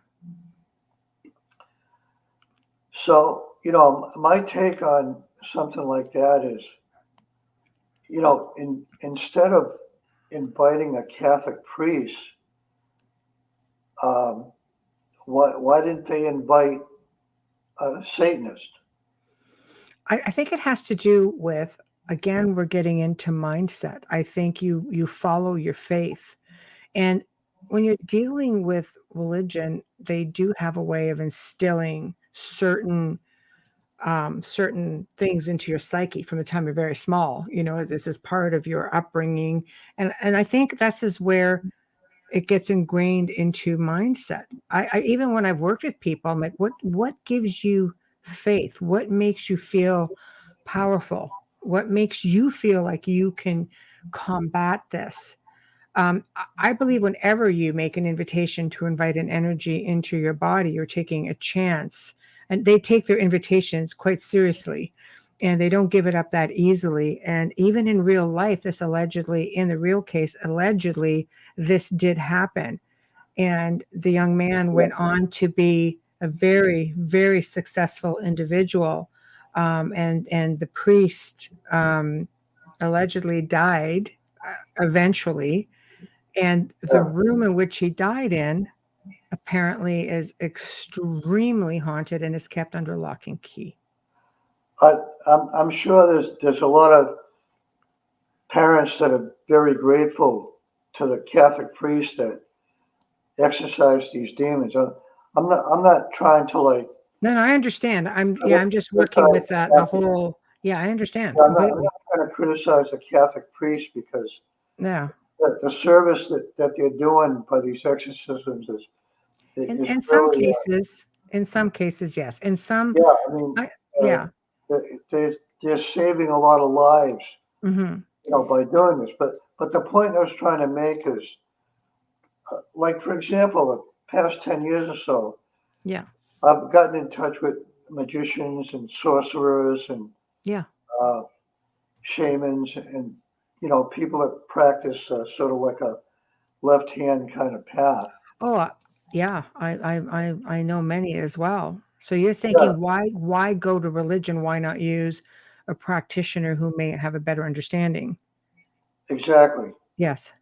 So, my take on something like that is, instead of inviting a Catholic priest, why didn't they invite a Satanist? I think it has to do with, again, we're getting into mindset. I think you follow your faith. And when you're dealing with religion, they do have a way of instilling certain things into your psyche from the time you're very small. This is part of your upbringing. And I think this is where it gets ingrained into mindset. I even when I've worked with people, I'm like, what gives you faith? What makes you feel powerful? What makes you feel like you can combat this? I believe whenever you make an invitation to invite an energy into your body, you're taking a chance. And they take their invitations quite seriously and they don't give it up that easily. And even in real life, this allegedly, in the real case, allegedly, this did happen. And the young man went on to be a very, very successful individual. And the priest allegedly died eventually, and the room in which he died in apparently is extremely haunted and is kept under lock and key. I'm sure there's a lot of parents that are very grateful to the Catholic priest that exorcise these demons. I'm not trying to like. No, I understand. I'm just working with that. The whole. Yeah, I understand I'm not completely. trying to criticize the Catholic priest because Yeah. the service that they're doing by these exorcisms is In really, some cases, yes. In some, yeah. I mean, yeah. they're saving a lot of lives, Hmm. by doing this. But the point I was trying to make is, like for example, the past 10 years or so, Yeah. I've gotten in touch with magicians and sorcerers and Yeah. uh, shamans and people that practice sort of like a left hand kind of path. Oh, yeah. I know many as well. So you're Yeah, thinking, why go to religion? Why not use a practitioner who may have a better understanding? exactly. Yes.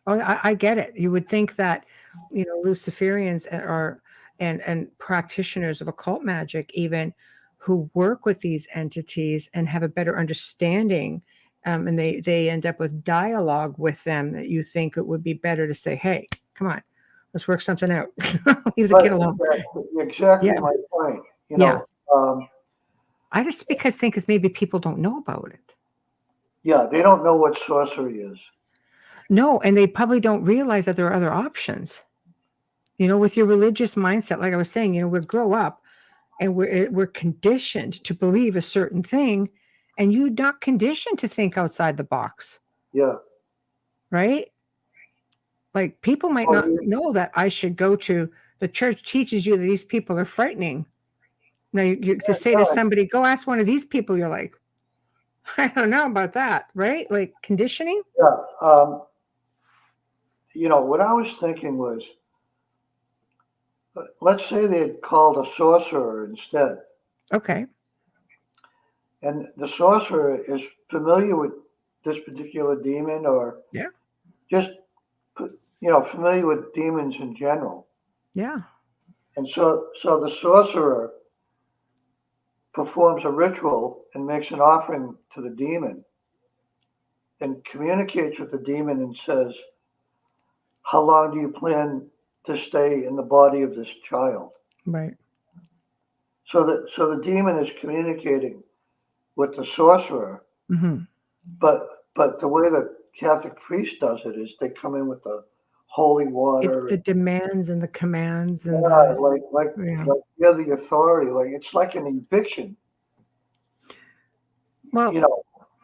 Oh, I get it. You would think that, Luciferians are and practitioners of occult magic, even who work with these entities and have a better understanding, and they end up with dialogue with them. That you think it would be better to say, "Hey, come on, let's work something out. Leave the But kid alone." exactly Yeah, my point. yeah. Um, I just because think is maybe people don't know about it. yeah, they don't know what sorcery is. No, and they probably don't realize that there are other options. With your religious mindset, like I was saying, we grow up and we're conditioned to believe a certain thing, and you're not conditioned to think outside the box, Yeah. right? Like people might Well, not know that I should go to the church teaches you that these people are frightening. Now, to say to yeah, somebody, go ask one of these people, you're like, I don't know about that, right? Like conditioning. yeah. What I was thinking was, let's say they had called a sorcerer instead, Okay. and the sorcerer is familiar with this particular demon, or Yeah. just familiar with demons in general. Yeah. And so the sorcerer performs a ritual and makes an offering to the demon and communicates with the demon and says, how long do you plan to stay in the body of this child? Right. So the demon is communicating with the sorcerer, Hmm. but the way the Catholic priest does it is they come in with the holy It's water. the demands and the commands and Yeah, the yeah. like you're the authority. Like it's like an eviction. Well, You know,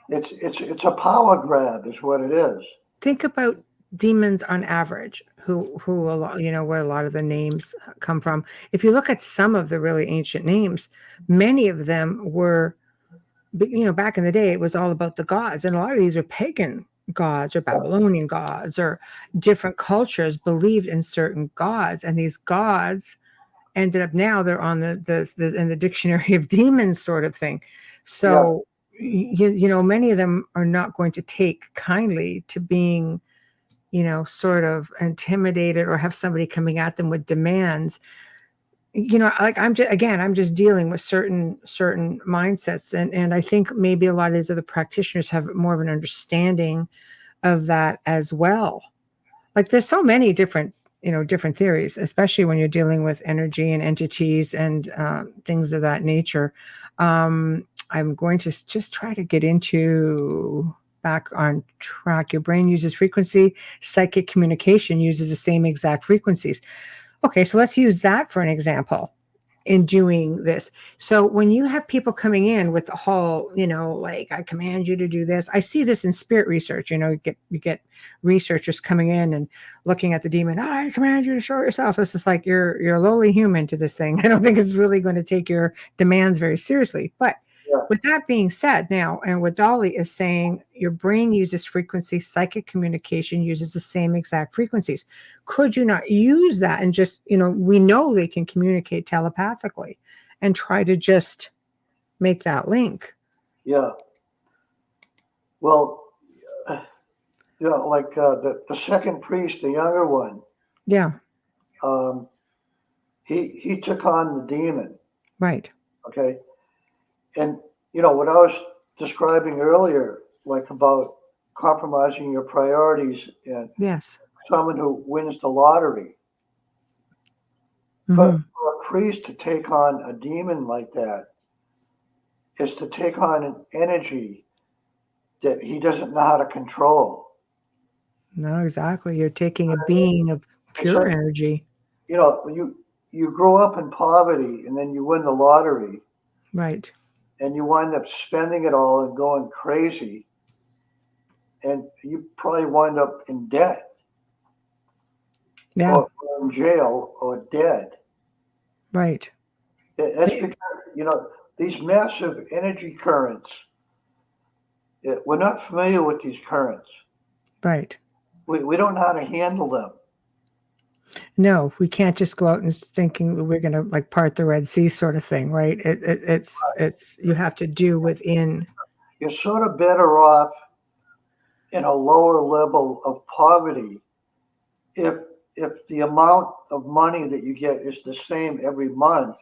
it's a power grab, is what it is. think about demons on average, who a lot, where a lot of the names come from. If you look at some of the really ancient names, many of them were, back in the day, it was all about the gods, and a lot of these are pagan gods or Babylonian gods, or different cultures believed in certain gods, and these gods ended up, now they're on the in the dictionary of demons sort of thing. Yeah, So many of them are not going to take kindly to being sort of intimidated or have somebody coming at them with demands. Like I'm just dealing with certain mindsets, and I think maybe a lot of these other practitioners have more of an understanding of that as well. Like there's so many different theories, especially when you're dealing with energy and entities and things of that nature. I'm going to just try to get into back on track. Your brain uses frequency, psychic communication uses the same exact frequencies. Okay, so let's use that for an example. in doing this. So when you have people coming in with the whole, like, I command you to do this. I see this in spirit research. You get researchers coming in and looking at the demon. I command you to show yourself. It's just like you're a lowly human to this thing. I don't think it's really going to take your demands very seriously. But Yeah. with that being said, now, and what Dolly is saying, your brain uses frequency, psychic communication uses the same exact frequencies. Could you not use that and just, we know they can communicate telepathically, and try to just make that link? Yeah. Well, like the second priest, the younger one, Yeah, he took on the demon. right. Okay. And, what I was describing earlier, like about compromising your priorities and Yes. someone who wins the lottery. But Mhm. for a priest to take on a demon like that is to take on an energy that he doesn't know how to control. No, exactly. You're taking a being of It's pure like, energy. you grow up in poverty and then you win the lottery Right. and you wind up spending it all and going crazy, and you probably wind up in debt Yeah, or in jail or dead. right. That's because these massive energy currents. We're not familiar with these currents. Right. We don't know how to handle them. No, we can't just go out and thinking we're going to like part the Red Sea sort of thing, right? It's you have to do within. You're sort of better off in a lower level of poverty if the amount of money that you get is the same every month,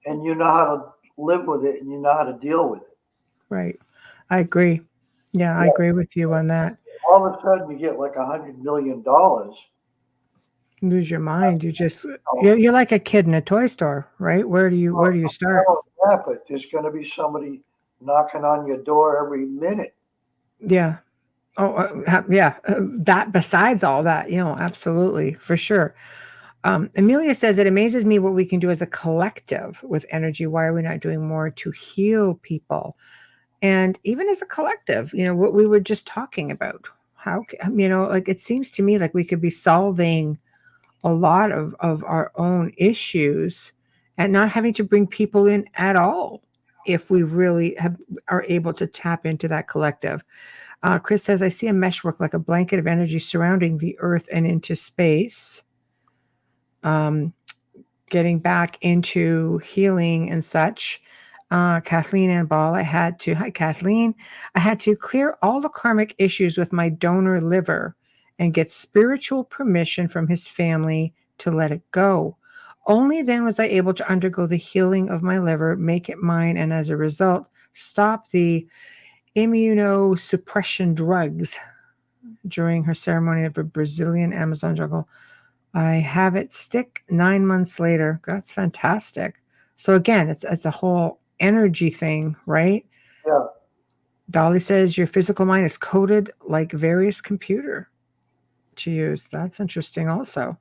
and you know how to live with it and you know how to deal with it. Right. I agree. Yeah, I agree with you on that. All of a sudden, you get like $100 million. Lose your mind. You're like a kid in a toy store, right? Where do you start? Yeah, but there's going to be somebody knocking on your door every minute. Yeah. Oh, yeah. That besides all that, absolutely, for sure. Amelia says, it amazes me what we can do as a collective with energy. Why are we not doing more to heal people? And even as a collective, what we were just talking about, how, like it seems to me like we could be solving a lot of our own issues and not having to bring people in at all if we really are able to tap into that collective. Chris says, I see a meshwork like a blanket of energy surrounding the earth and into space. Getting back into healing and such. Kathleen and Ball, hi Kathleen, I had to clear all the karmic issues with my donor liver and get spiritual permission from his family to let it go. Only then was I able to undergo the healing of my liver, make it mine, and as a result, stop the immunosuppression drugs during her ceremony of a Brazilian Amazon jungle. I have it stick 9 months later. That's fantastic. So again, it's a whole energy thing, right? Yeah. Dolly says your physical mind is coded like various computer to use. That's interesting also.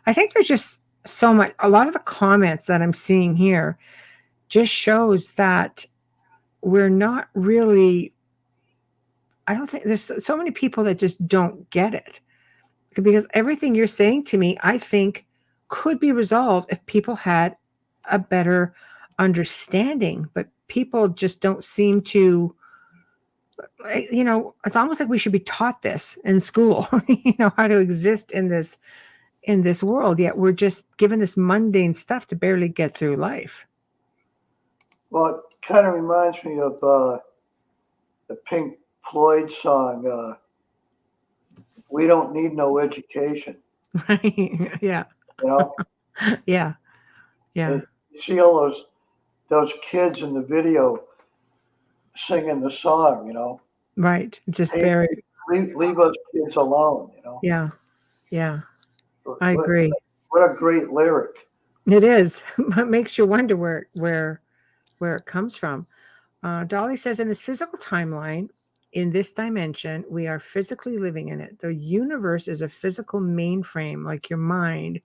I think there's just so much, a lot of the comments that I'm seeing here just shows that we're not really, I don't think there's so many people that just don't get it. Because everything you're saying to me, I think could be resolved if people had a better understanding, but people just don't seem to, it's almost like we should be taught this in school, how to exist in this world, yet we're just given this mundane stuff to barely get through life. Well, it kind of reminds me of the Pink Floyd song, We Don't Need No Education. Right. Yeah. Yeah. Yeah. And you see all those kids in the video singing the song. Right. Just Hey, very. leave us kids alone. Yeah. Yeah. I agree. What a great lyric. It is. It makes you wonder where it comes from. Dolly says, in this physical timeline, in this dimension, we are physically living in it. The universe is a physical mainframe, like your mind,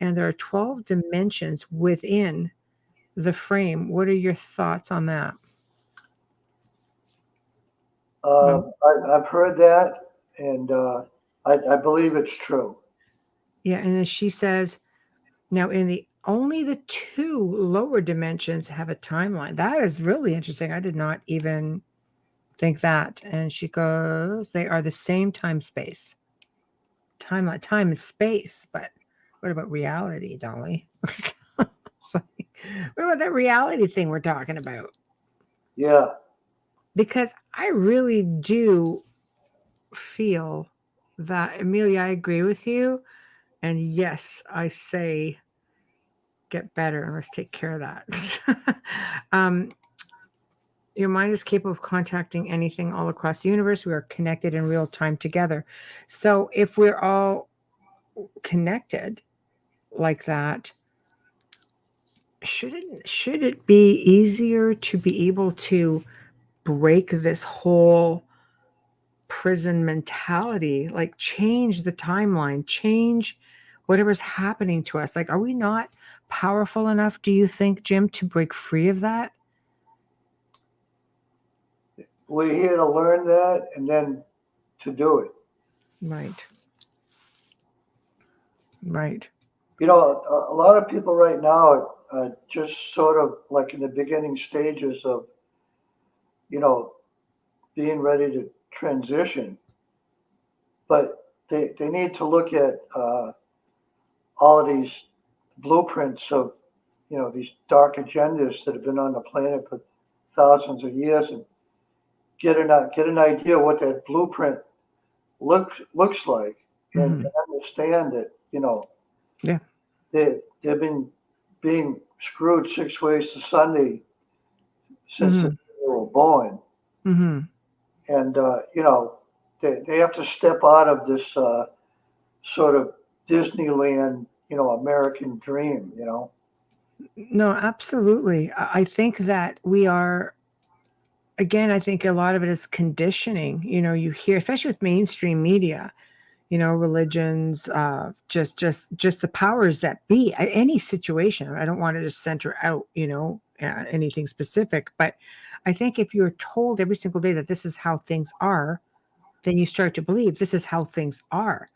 and there are 12 dimensions within the frame. What are your thoughts on that? I've heard that, and I believe it's true. Yeah, and then she says, now in the only the two lower dimensions have a timeline. That is really interesting. I did not even think that. And she goes, they are the same time space. Time and space, but what about reality, Dolly? It's like, what about that reality thing we're talking about? Yeah. Because I really do feel that, Amelia, I agree with you. And yes, I say get better and let's take care of that. Your mind is capable of contacting anything all across the universe. We are connected in real time together. So if we're all connected like that, should it be easier to be able to break this whole prison mentality, like change the timeline, change whatever's happening to us? Like, are we not powerful enough, do you think, Jim, to break free of that? We're here to learn that and then to do it. Right. Right. You know, a lot of people right now are just sort of like in the beginning stages of, you know, being ready to transition, but they need to look at all of these blueprints of, you know, these dark agendas that have been on the planet for thousands of years and get an idea what that blueprint looks like, and understand that, you know, Yeah. they've been being screwed 6 ways to Sunday since they were born, Mm-hmm. and you know, they have to step out of this sort of Disneyland, you know, American dream, you know. No, absolutely. I think that we are, again, I think a lot of it is conditioning. You know, you hear, especially with mainstream media, you know, religions, just the powers that be, any situation. I don't want to just center out, you know, anything specific, but I think if you're told every single day that this is how things are, then you start to believe this is how things are.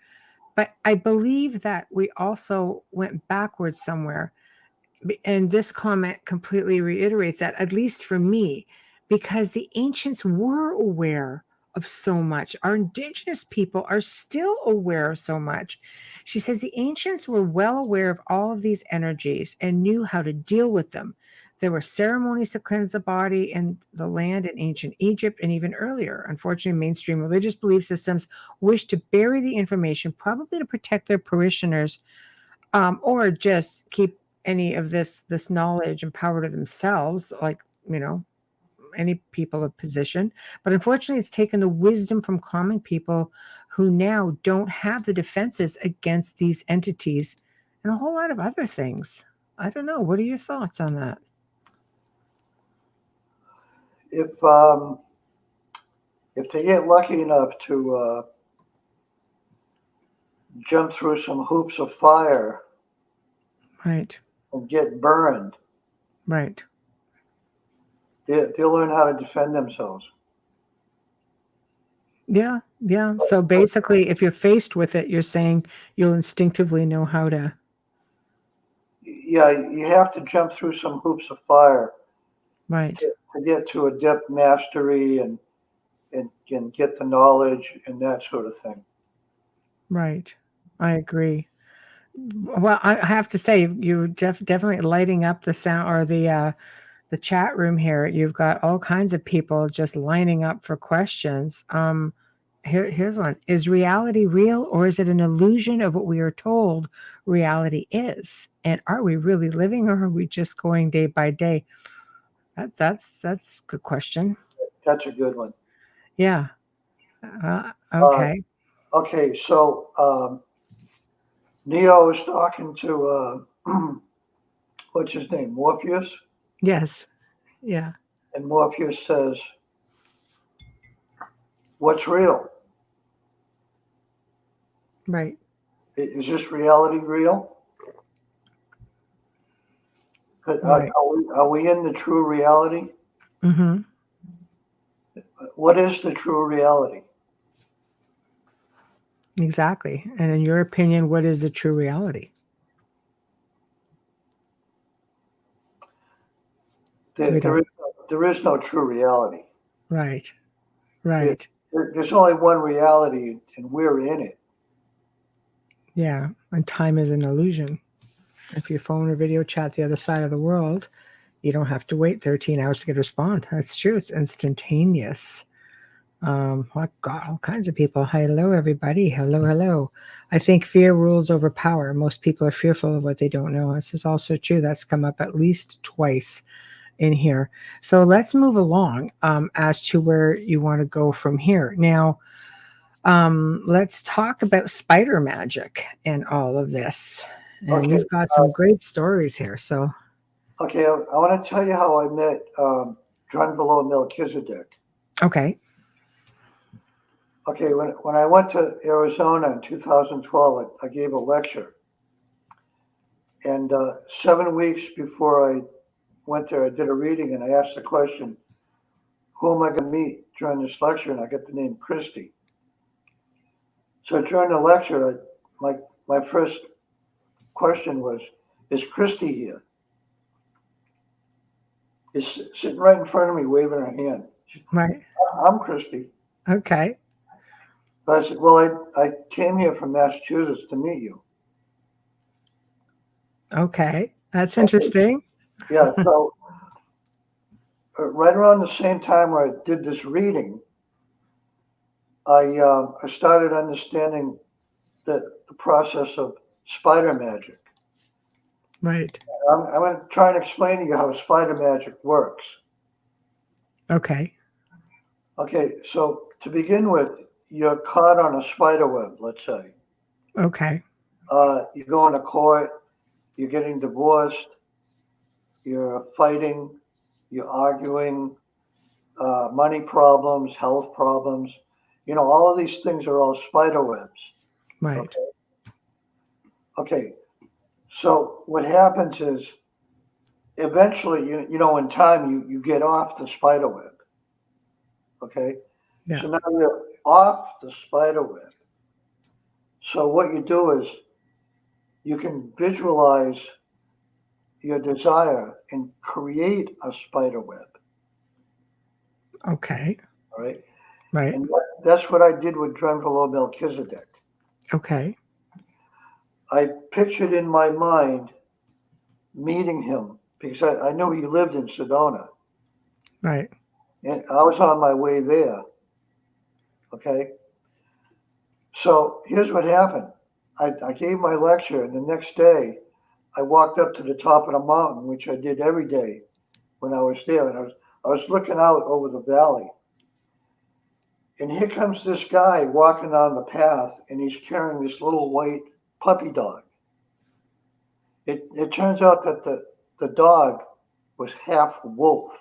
But I believe that we also went backwards somewhere. And this comment completely reiterates that, at least for me, because the ancients were aware of so much. Our indigenous people are still aware of so much. She says the ancients were well aware of all of these energies and knew how to deal with them. There were ceremonies to cleanse the body and the land in ancient Egypt and even earlier. Unfortunately, mainstream religious belief systems wish to bury the information, probably to protect their parishioners, or just keep any of this knowledge and power to themselves, like, you know, any people of position. But unfortunately, it's taken the wisdom from common people who now don't have the defenses against these entities and a whole lot of other things. I don't know. What are your thoughts on that? If if they get lucky enough to jump through some hoops of fire Right. and get burned, Right. they'll learn how to defend themselves. Yeah. Yeah. So basically, if you're faced with it, you're saying you'll instinctively know how to. Yeah, you have to jump through some hoops of fire Right. to get to adept mastery and get the knowledge and that sort of thing. Right. I agree. Well, I have to say, you're definitely lighting up the sound or the chat room here. You've got all kinds of people just lining up for questions. Here's one: is reality real, or is it an illusion of what we are told reality is? And are we really living, or are we just going day by day? That's a good question. That's a good one. Yeah. Uh, Okay. okay, so Neo is talking to what's his name, Morpheus, Yes. Yeah. and Morpheus says, "What's real? Right. Is this reality real?" Right. Are we in the true reality? Mm-hmm. What is the true reality? Exactly. And in your opinion, what is the true reality? We don't. There is no true reality. Right. There, Right. there's only one reality, and we're in it. Yeah. And time is an illusion. If you phone or video chat the other side of the world, you don't have to wait 13 hours to get a response. That's true. It's instantaneous. Oh God, all kinds of people. Hello, everybody. Hello, hello. I think fear rules over power. Most people are fearful of what they don't know. This is also true. That's come up at least twice in here. So let's move along as to where you want to go from here. Now, let's talk about spider magic and all of this. And Okay. you've got some great stories here. So, Okay. I want to tell you how I met John below Melchizedek. okay. Okay. When I went to Arizona in 2012, I gave a lecture. And 7 weeks before I went there, I did a reading and I asked the question, who am I going to meet during this lecture? And I got the name Christy. So during the lecture, my first question was, is Christy here? Is sitting right in front of me, waving her hand. Right. I'm Christy. Okay. So I said, well, I came here from Massachusetts to meet you. Okay. That's interesting. Yeah, so right around the same time where I did this reading, I started understanding the process of spider magic. Right. I'm going to try and explain to you how spider magic works. Okay. Okay, so to begin with, you're caught on a spider web, let's say. Okay. You go into court, you're getting divorced, you're fighting, you're arguing, money problems, health problems. All of these things are all spider webs. Right. Okay. Okay. So what happens is eventually, in time, you get off the spider web. Okay. Yeah. So now you're off the spider web. So what you do is you can visualize your desire and create a spider web. Okay. All right. Right. And that's what I did with Drenvalo Melchizedek. Okay. I pictured in my mind meeting him because I knew he lived in Sedona. Right. And I was on my way there. Okay. So here's what happened. I gave my lecture, and the next day I walked up to the top of the mountain, which I did every day when I was there. And I was looking out over the valley. And here comes this guy walking down the path, and he's carrying this little white puppy dog. It turns out that the dog was half wolf.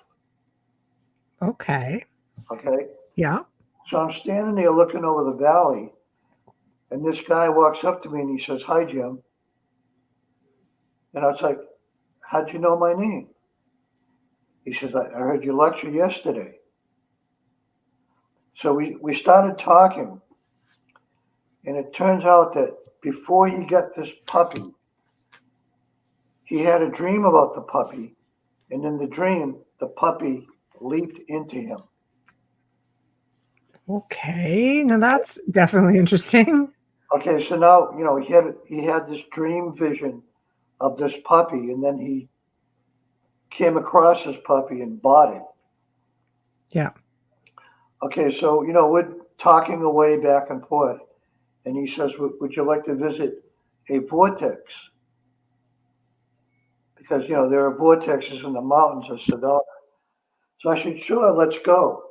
Okay. Okay. Yeah. So I'm standing there looking over the valley, and this guy walks up to me and he says, "Hi, Jim." And I was like, "How'd you know my name?" He says, I heard your lecture yesterday. So we started talking, and it turns out that before he got this puppy, he had a dream about the puppy, and in the dream, the puppy leaped into him. Okay. Now that's definitely interesting. Okay, so now he had this dream vision of this puppy, and then he came across this puppy and bought it. Yeah. Okay, so we're talking away back and forth, and he says, "Would you like to visit a vortex?" Because there are vortexes in the mountains of Sedona. So I said, "Sure, let's go."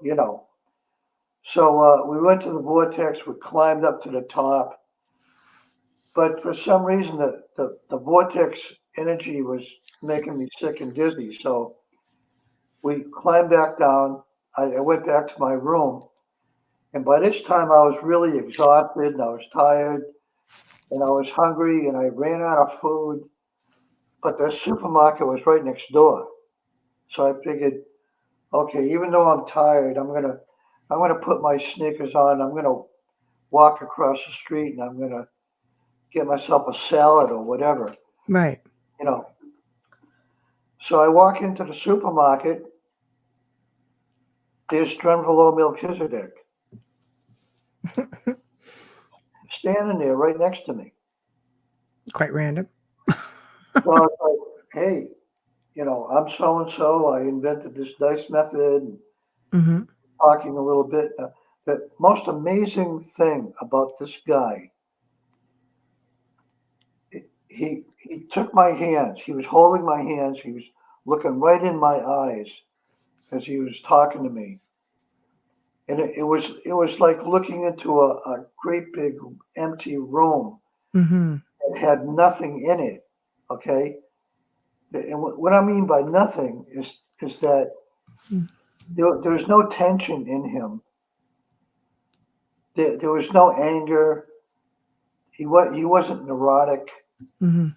So we went to the vortex. We climbed up to the top, but for some reason the vortex energy was making me sick and dizzy. So we climbed back down. I went back to my room, and by this time I was really exhausted and I was tired and I was hungry and I ran out of food. but the supermarket was right next door. So I figured, okay, even though I'm tired, I'm gonna put my sneakers on. I'm gonna walk across the street, and I'm gonna get myself a salad or whatever, Right. you know. So I walk into the supermarket. There's Drenvalo Melchizedek standing there right next to me. Quite random. So I was like, hey, I'm so and so. I invented this dice method, and Hmm. talking a little bit. The most amazing thing about this guy, he took my hands. He was holding my hands. He was looking right in my eyes as he was talking to me, and it was like looking into a great big empty room Hmm. that had nothing in it. Okay, and what I mean by nothing is that there's no tension in him. There was no anger. He wasn't neurotic. Hmm.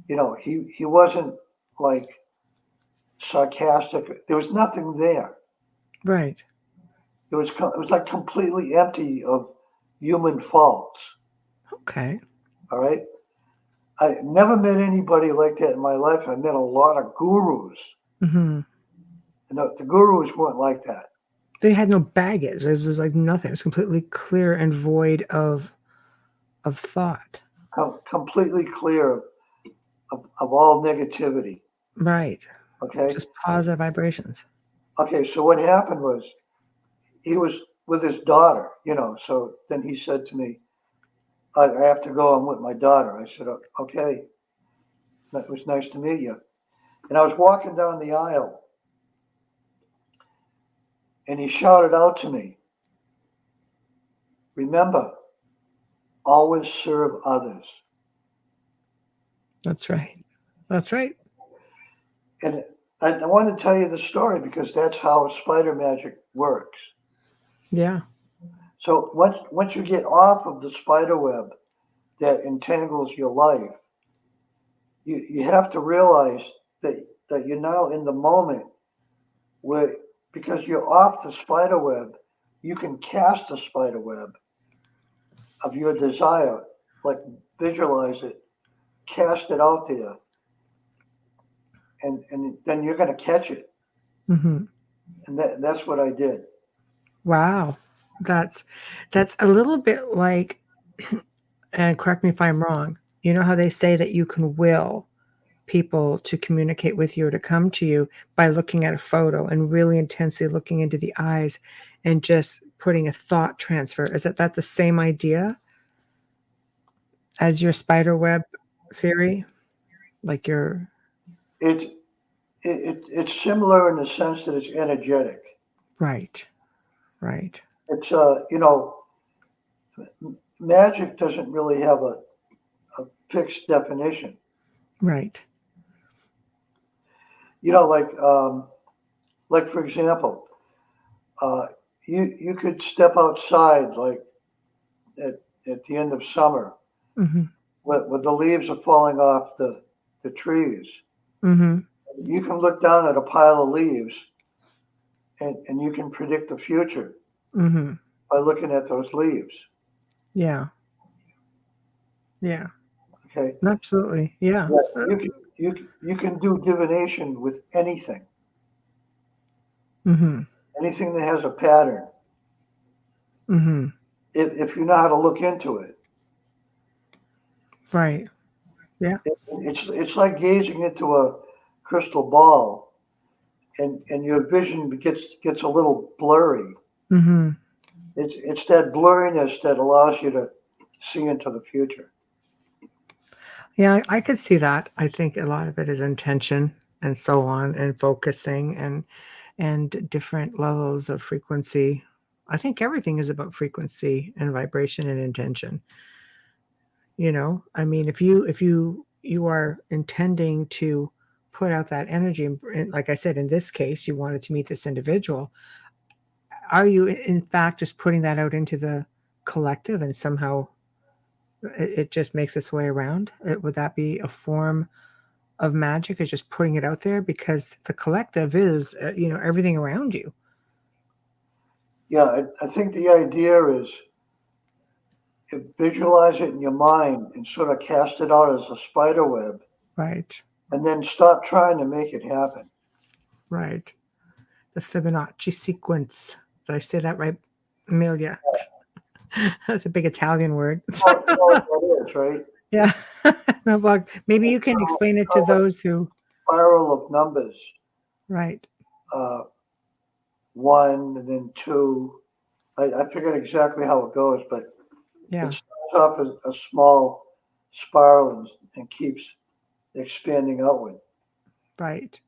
He wasn't like sarcastic. There was nothing there. Right. It was like completely empty of human faults. Okay. All right. I never met anybody like that in my life. I met a lot of gurus, Hmm. and the gurus weren't like that. They had no baggage. There's just like nothing. It's completely clear and void of thought. Completely clear of all negativity. Right. Okay. Just positive vibrations. Okay. So what happened was he was with his daughter. So then he said to me, I have to go. I'm with my daughter. I said, okay. It was nice to meet you. And I was walking down the aisle, and he shouted out to me, remember, always serve others. That's right. That's right. And I want to tell you the story because that's how spider magic works. Yeah. So once you get off of the spider web that entangles your life, you have to realize that you're now in the moment where, because you're off the spider web, you can cast a spider web of your desire, like visualize it, cast it out there, and then you're going to catch it. Hmm. And that's what I did. Wow. That's a little bit like, and correct me if I'm wrong, you know how they say that you can will people to communicate with you or to come to you by looking at a photo and really intensely looking into the eyes and just putting a thought transfer. Is that the same idea as your spider web theory? Like your It's it's similar in the sense that it's energetic. right, right, It's magic doesn't really have a fixed definition. right. Like for example, uh, you could step outside like at the end of summer Hmm. when the leaves are falling off the trees. Hmm. You can look down at a pile of leaves and you can predict the future Hmm. by looking at those leaves. Yeah, yeah, Okay. absolutely. Yeah. Yeah, you can do divination with anything, Hmm. anything that has a pattern, Hmm. if you know how to look into it. Right. Yeah. It's like gazing into a crystal ball, and your vision gets a little blurry. Hmm. It's that blurriness that allows you to see into the future. Yeah, I could see that. I think a lot of it is intention and so on, and focusing and different levels of frequency. I think everything is about frequency and vibration and intention. I mean, if you are intending to put out that energy, and like I said, in this case, you wanted to meet this individual. Are you in fact just putting that out into the collective, and somehow it just makes its way around? Would that be a form of magic is just putting it out there, because the collective is, everything around you. Yeah, I think the idea is visualize it in your mind and sort of cast it out as a spider web, Right, and then stop trying to make it happen. right. The Fibonacci sequence. Did I say that right, Amelia? That's a big Italian word. You know what that is, right? Yeah. No bug. Maybe you can explain it to those who. Spiral of numbers, Right. uh, one and then two. I forget exactly how it goes, but Yeah. it starts off as a small spiral and keeps expanding outward. Right.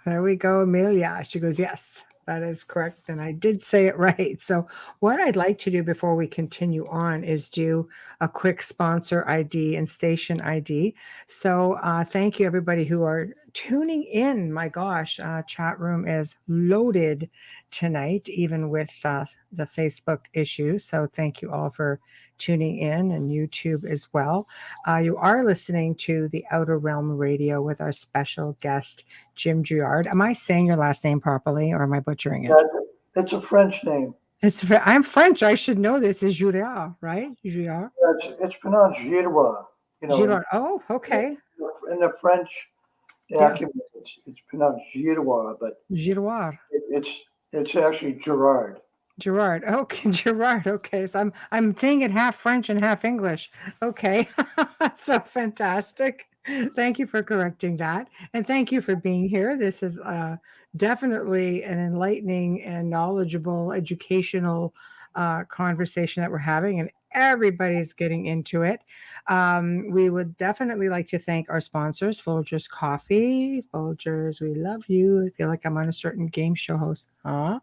There we go, Amelia. She goes, yes, that is correct. And I did say it right. So, what I'd like to do before we continue on is do a quick sponsor ID and station ID. So, thank you, everybody who are tuning in. My gosh, chat room is loaded tonight, even with the Facebook issue. So, thank you all for tuning in, and YouTube as well. You are listening to the Outer Realm Radio with our special guest, Jim Girouard. Am I saying your last name properly, or am I butchering it? Yeah, it's a French name. I'm French. I should know this. Is Girouard, right? Girouard. It's pronounced Girouard. Girouard. Oh, okay. In the French Yeah. document, it's pronounced Girouard, but Girouard. it's actually Gerard. Girouard. Okay, Girouard. Okay, so I'm saying it half French and half English. Okay, so fantastic. Thank you for correcting that, and thank you for being here. This is definitely an enlightening and knowledgeable, educational conversation that we're having, and everybody's getting into it. We would definitely like to thank our sponsors, Folgers Coffee. Folgers, we love you. I feel like I'm on a certain game show host. Huh?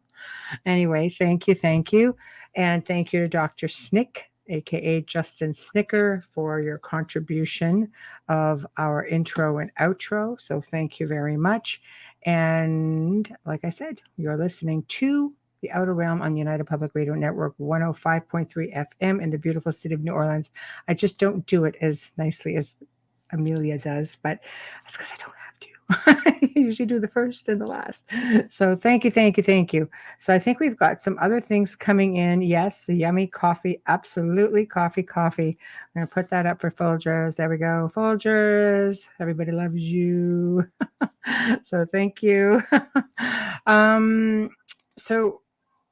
Anyway, thank you. And thank you to Dr. Snick, aka Justin Snicker, for your contribution of our intro and outro. So thank you very much. And like I said, you're listening to The Outer Realm on United Public Radio Network 105.3 FM in the beautiful city of New Orleans. I just don't do it as nicely as Amelia does, but that's because I don't have to. I usually do the first and the last. So thank you. So I think we've got some other things coming in. Yes, the yummy coffee. Absolutely. Coffee. I'm going to put that up for Folgers. There we go. Folgers. Everybody loves you. So thank you. So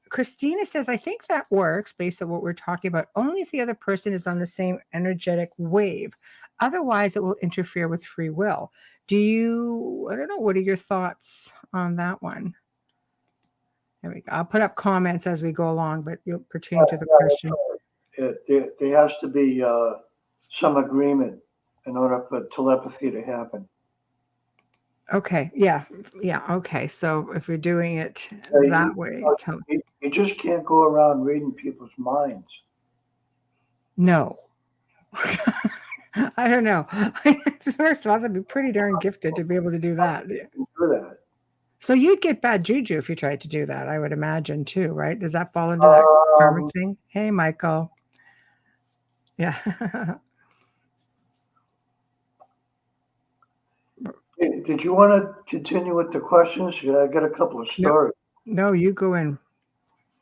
Christina says, I think that works based on what we're talking about, only if the other person is on the same energetic wave. Otherwise, it will interfere with free will. I don't know, what are your thoughts on that one? There we go. I'll put up comments as we go along, but you'll pertain to the questions. There has to be some agreement in order for telepathy to happen. Okay. Yeah. Okay. So if we're doing it that way. You just can't go around reading people's minds. No. I don't know. First of all, that'd be pretty darn gifted to be able to do that. You can do that. So you'd get bad juju if you tried to do that, I would imagine too, right? Does that fall into that karmic thing? Hey, Michael. Yeah. Did you want to continue with the questions? I got a couple of stories. No, you go in.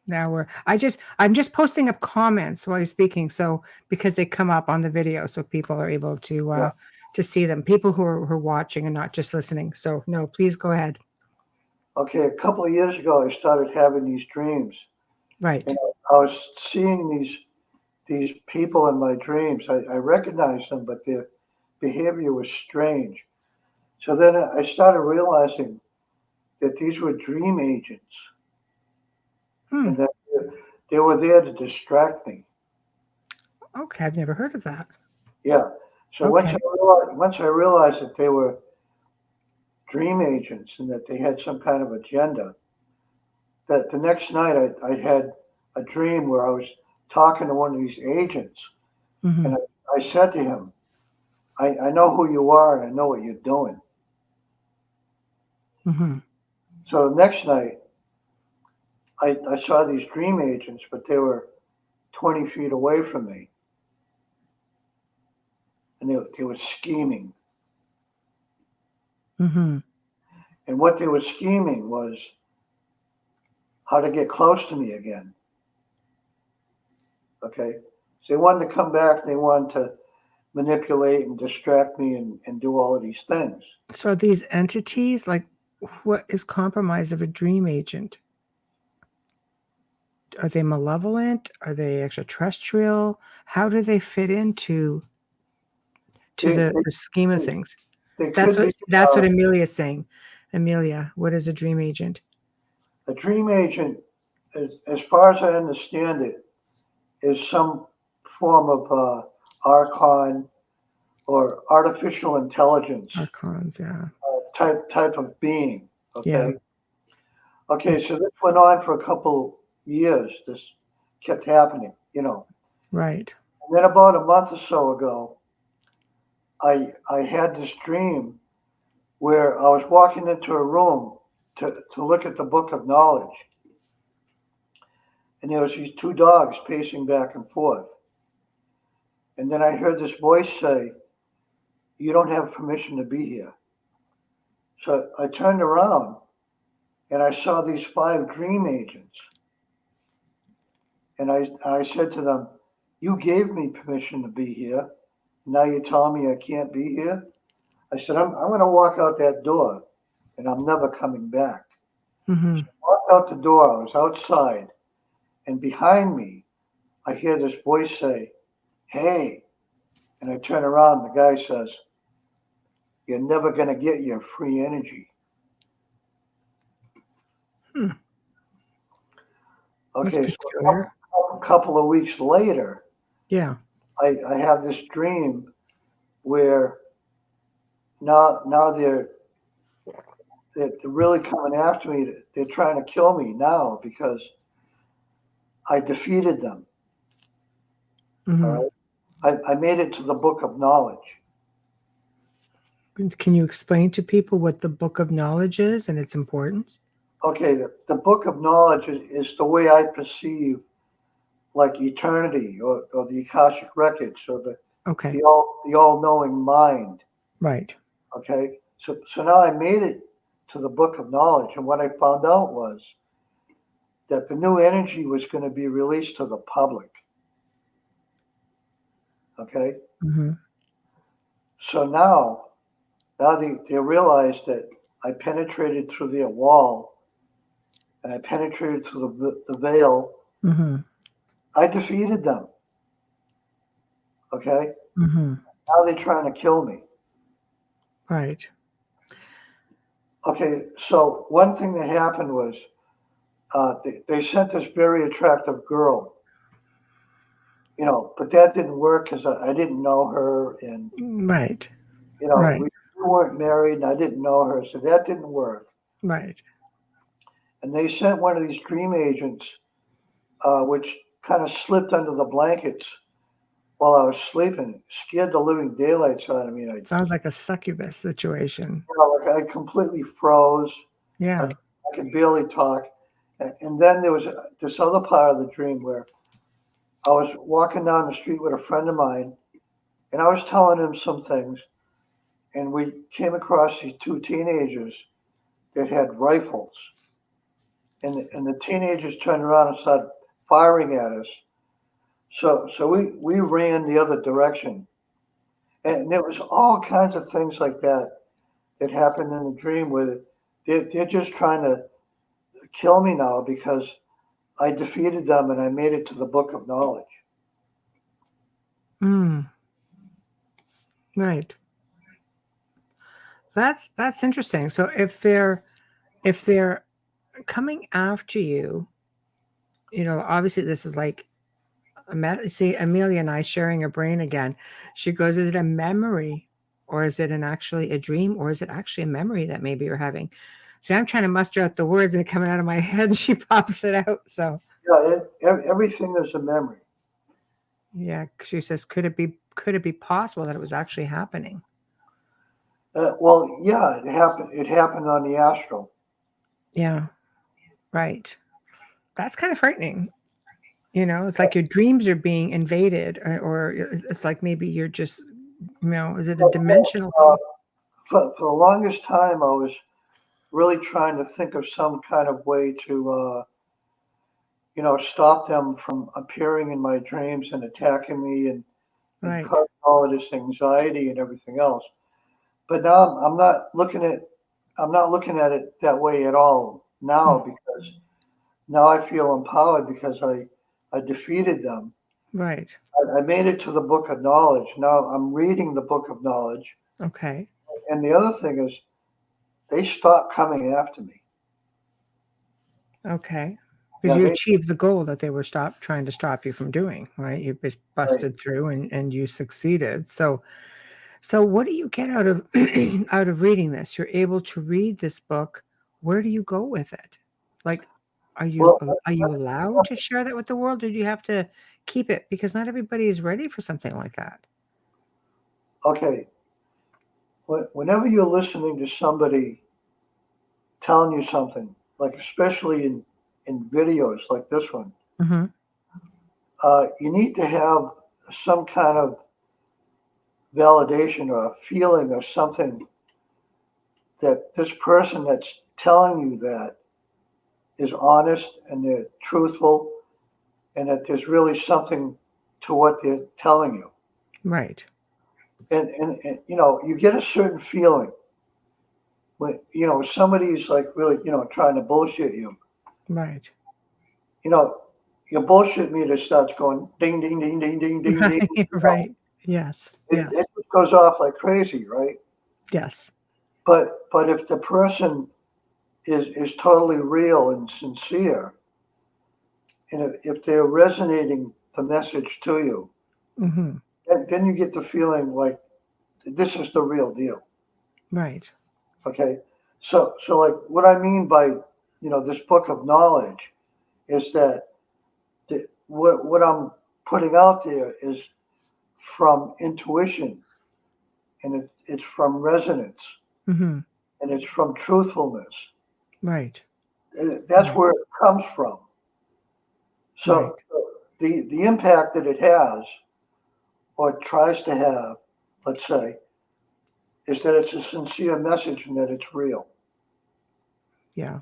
Now I'm just posting up comments while you're speaking, so because they come up on the video, so people are able to see them. People who are watching and not just listening. So no, please go ahead. Okay, a couple of years ago, I started having these dreams. Right. And I was seeing these people in my dreams. I recognized them, but their behavior was strange. So then I started realizing that these were dream agents. And that they were there to distract me. Okay, I've never heard of that. Yeah. So okay. once I realized that they were dream agents and that they had some kind of agenda, that the next night I had a dream where I was talking to one of these agents, and I said to him, I know who you are and I know what you're doing. So the next night, I saw these dream agents, but they were 20 feet away from me. And they were scheming. Mm-hmm. And what they were scheming was how to get close to me again. Okay? So they wanted to come back and they wanted to manipulate and distract me and do all of these things. So these entities, like, what is compromised of a dream agent? Are they malevolent? Are they extraterrestrial? How do they fit into They, the scheme of they, things? they That's could be what Amelia's saying. Amelia, what is a dream agent? a dream agent, as far as I understand it, is some form of archon or artificial intelligence Archons, yeah. type of being. Yeah. Okay. Okay. So this went on for a couple years. This kept happening, you know. Right. And then about a month or so ago, I had this dream where I was walking into a room to look at the book of knowledge, and there was these two dogs pacing back and forth. And then I heard this voice say, "You don't have permission to be here." So I turned around and I saw these 5 dream agents. And I said to them, "You gave me permission to be here. Now you're telling me I can't be here?" I said, I'm going to walk out that door and I'm never coming back. Mm-hmm. Walked out the door. I was outside. And behind me, I hear this voice say, "Hey." And I turn around. The guy says, "You're never going to get your free energy." Hmm. That's Okay, so peculiar. a couple of weeks later, Yeah. I have this dream where now they're really coming after me. They're trying to kill me now because I defeated them. Mm-hmm. All right, I made it to the book of knowledge. Can you explain to people what the book of knowledge is and its importance? Okay, the book of knowledge is the way I perceive like eternity or the Akashic records or Okay. the all knowing mind. Right. Okay, so now I made it to the book of knowledge, and what I found out was that the new energy was going to be released to the public. Okay, Mm-hmm. so now they realized that I penetrated through their wall and I penetrated through the veil. Mm-hmm. I defeated them. Okay, Mm-hmm. now they're trying to kill me. Right. Okay, so one thing that happened was they sent this very attractive girl, but that didn't work because I didn't know her, and Right. we weren't married, and I didn't know her, so that didn't work. Right. And they sent one of these dream agents, which kind of slipped under the blankets while I was sleeping, scared the living daylights out of me. And Sounds like a succubus situation. like I completely froze. Yeah. I could barely talk. And then there was this other part of the dream where I was walking down the street with a friend of mine, and I was telling him some things, and we came across these 2 teenagers that had rifles, and the teenagers turned around and started firing at us. So we ran the other direction, and there was all kinds of things like that happened in the dream where they're just trying to kill me now because I defeated them and I made it to the book of knowledge. Mm. Right. That's interesting. So if they're coming after you, obviously this is like see Amelia and I sharing a brain again. She goes, is it a memory or is it actually a dream or is it actually a memory that maybe you're having? See, I'm trying to muster out the words and coming out of my head and she pops it out. So Yeah, everything is a memory. yeah, she says, could it be possible that it was actually happening? Well, yeah, it happened. It happened on the astral. Yeah, right. That's kind of frightening. It's like your dreams are being invaded, or it's like maybe you're just, is it a dimensional thing? for the longest time, I was really trying to think of some kind of way to, stop them from appearing in my dreams and attacking me and Right. causing all of this anxiety and everything else. But now I'm not looking at it that way at all now, Mm. because now I feel empowered because I defeated them. Right. I made it to the book of knowledge. Now I'm reading the book of knowledge. Okay. And the other thing is, they stopped coming after me. Okay. Because Yeah, you they, achieved the goal that they were trying to stop you from doing, right? You just right. busted through and you succeeded. So what do you get out of out of reading this? You're able to read this book. Where do you go with it? Like, Well, are you allowed to share that with the world, or do you have to keep it? Because not everybody is ready for something like that. okay. Whenever you're listening to somebody telling you something, like especially in videos like this one, Mm-hmm. you need to have some kind of validation or a feeling or something that this person that's telling you that is honest and they're truthful, and that there's really something to what they're telling you. Right. And you get a certain feeling when somebody's like really trying to bullshit you. Right. You know, your bullshit meter starts going ding ding ding ding ding ding ding. Right. Right. Yes. It Yes. just goes off like crazy, right? Yes. But if the person is totally real and sincere, and if they're resonating the message to you, Mm-hmm. then you get the feeling like this is the real deal. Right. Okay, so like what I mean by this book of knowledge is that what I'm putting out there is from intuition, and it's from resonance, Mm-hmm. and it's from truthfulness. Right. That's Right. where it comes from. Right. So the impact that it has, or it tries to have, let's say, is that it's a sincere message and that it's real. Yeah.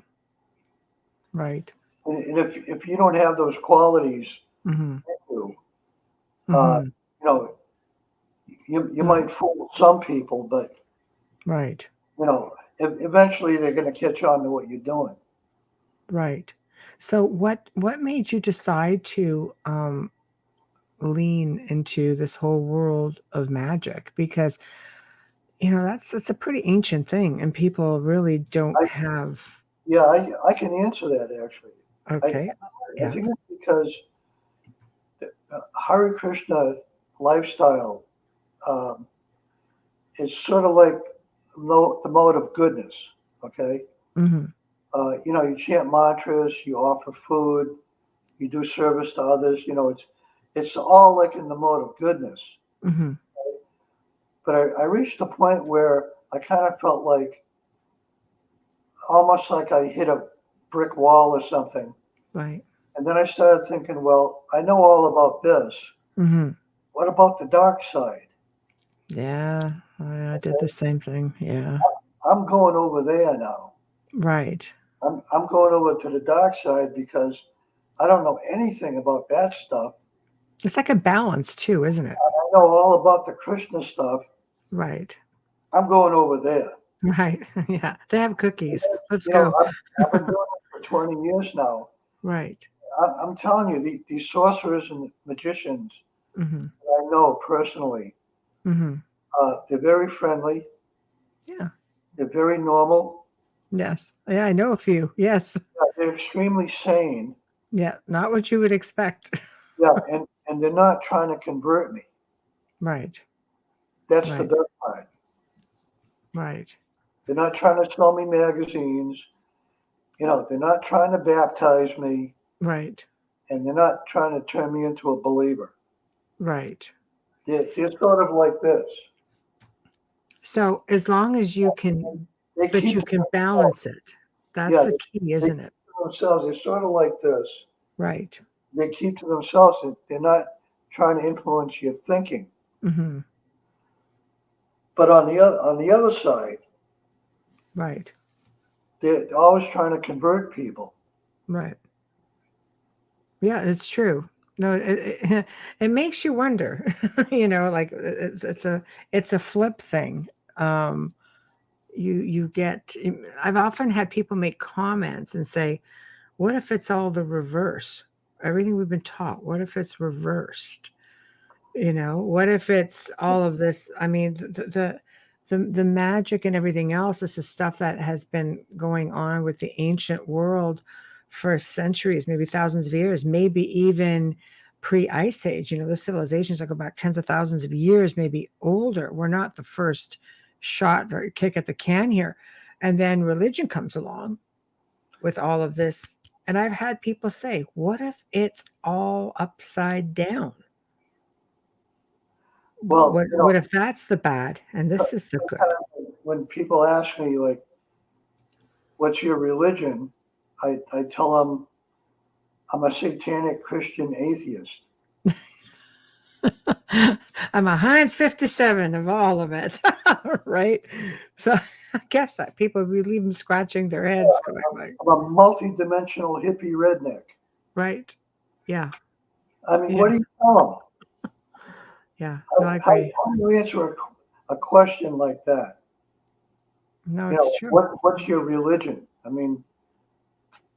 Right. And if you don't have those qualities, Mm-hmm. you, uh, Mm-hmm. you know, you Uh, might fool some people, but right. eventually they're going to catch on to what you're doing. Right. So what made you decide to lean into this whole world of magic? Because that's a pretty ancient thing, and people really don't I have. Yeah, I can answer that actually. I Okay. I Yeah. think it's because the Hare Krishna lifestyle um, is sort of like the mode of goodness. Okay, Mm-hmm. you chant mantras, you offer food, you do service to others. It's all like in the mode of goodness. Mm-hmm. But I reached a point where I kind of felt like almost like I hit a brick wall or something. Right. And then I started thinking, well, I know all about this. Mm-hmm. What about the dark side? Yeah. I did the same thing. Yeah. I'm going over there now. Right. I'm going over to the dark side because I don't know anything about that stuff. It's like a balance too, isn't it? I know all about the Krishna stuff. Right. I'm going over there. Right. Yeah. They have cookies. Let's You know, go. I've been doing it for 20 years now. Right. I'm telling you, these sorcerers and magicians Mm-hmm. that I know personally, Mm-hmm. they're very friendly. Yeah. They're very normal. Yes. Yeah, I know a few. Yes. They're extremely sane. Yeah. Not what you would expect. Yeah, and they're not trying to convert me. Right. That's the Right. best part. Right. They're not trying to sell me magazines. They're not trying to baptize me, Right. and they're not trying to turn me into a believer. Right. They're sort of like this. So as long as you can, They but keep you to can themselves. balance it. That's Yeah, the key, they isn't keep it? to themselves. They're sort of like this. Right. They keep to themselves. They're not trying to influence your thinking. Mm-hmm. But on the other side, Right. they're always trying to convert people. Right. Yeah, it's true. No, it makes you wonder, like it's a flip thing. Um, you get, I've often had people make comments and say, what if it's all the reverse? Everything we've been taught, what if it's reversed? What if it's all of this? I mean, the magic and everything else, this is stuff that has been going on with the ancient world for centuries, maybe thousands of years, maybe even pre-ice age. Those civilizations that go back tens of thousands of years, maybe older. We're not the first shot or kick at the can here. And then religion comes along with all of this. And I've had people say, what if it's all upside down? Well, What if that's the bad and this is the good? when people ask me, like, what's your religion? I tell them I'm a satanic Christian atheist. I'm a Heinz 57 of all of it, right? So I guess that people we leave them scratching their heads, going like, I'm a multi-dimensional hippie redneck. right? Yeah, I mean, yeah, what do you tell yeah. them? No, I agree. How do you answer a question like that? No, it's true. What's your religion? I mean,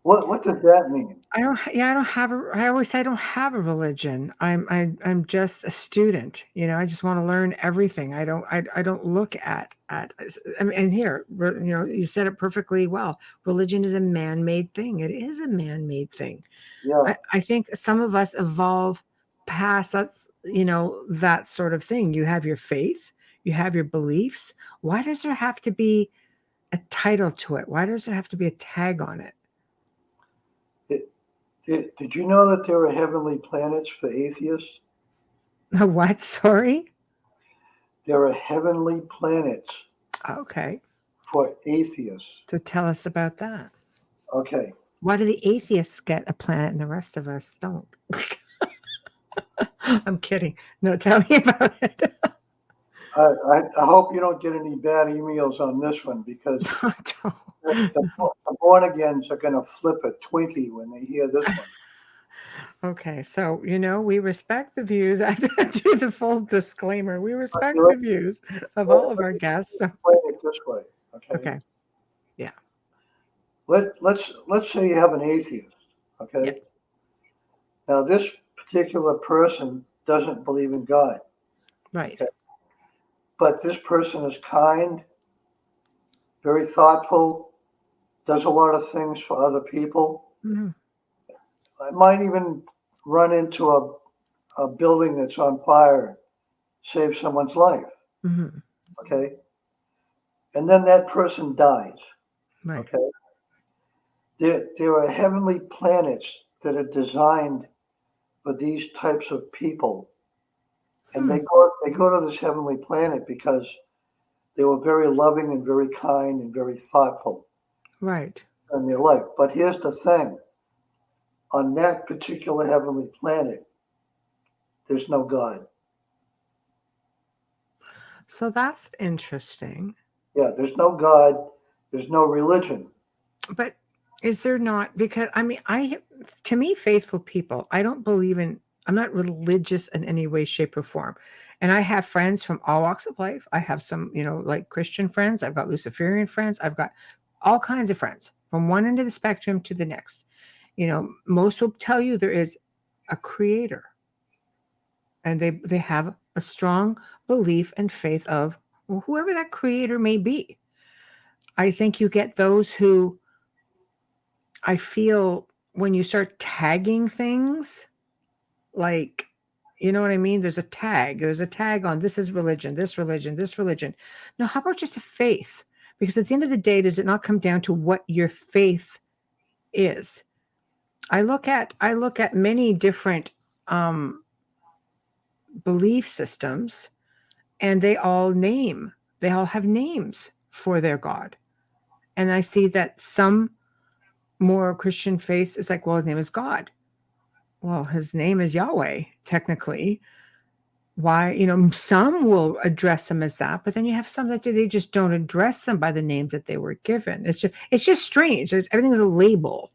what does that mean? I don't. Yeah, I don't have a. I always say I don't have a religion. I'm just a student. I just want to learn everything. I don't look at. I mean, and here, you said it perfectly well. Religion is a man-made thing. It is a man-made thing. Yeah. I think some of us evolve past that sort of thing. You have your faith. You have your beliefs. Why does there have to be a title to it? Why does there have to be a tag on it? Did you know that there are heavenly planets for atheists? What? Sorry? There are heavenly planets Okay. for atheists. So tell us about that. Okay. Why do the atheists get a planet and the rest of us don't? I'm kidding. No, tell me about it. I hope you don't get any bad emails on this one because the born agains are going to flip a Twinkie when they hear this one. Okay, so we respect the views. I have to do the full disclaimer. We respect the views of all of our guests. So. Explain it this way, okay? Okay. Yeah. Let's say you have an atheist, okay? Yes. Now this particular person doesn't believe in God. Right. Okay? But this person is kind, very thoughtful, does a lot of things for other people. Mm-hmm. I might even run into a building that's on fire, save someone's life. Mm-hmm. Okay. And then that person dies. Right. Okay. There are heavenly planets that are designed for these types of people. And they go to this heavenly planet because they were very loving and very kind and very thoughtful Right. in their life. But here's the thing. On that particular heavenly planet, there's no God. So that's interesting. Yeah, there's no God. There's no religion. But is there not? Because to me, faithful people, I'm not religious in any way, shape, or form. And I have friends from all walks of life. I have some, like Christian friends. I've got Luciferian friends. I've got all kinds of friends from one end of the spectrum to the next. Most will tell you there is a creator. And they have a strong belief and faith of whoever that creator may be. I think you get those who I feel when you start tagging things, like, you know what I mean? There's a tag on this is religion, this religion, this religion. No, how about just a faith? Because at the end of the day, does it not come down to what your faith is? I look at many different belief systems, and they all have names for their God. And I see that some more Christian faiths, it's like, well, his name is God. Well, his name is Yahweh, technically. why, some will address them as that, but then you have some that they just don't address them by the names that they were given. It's just strange. Everything is a label.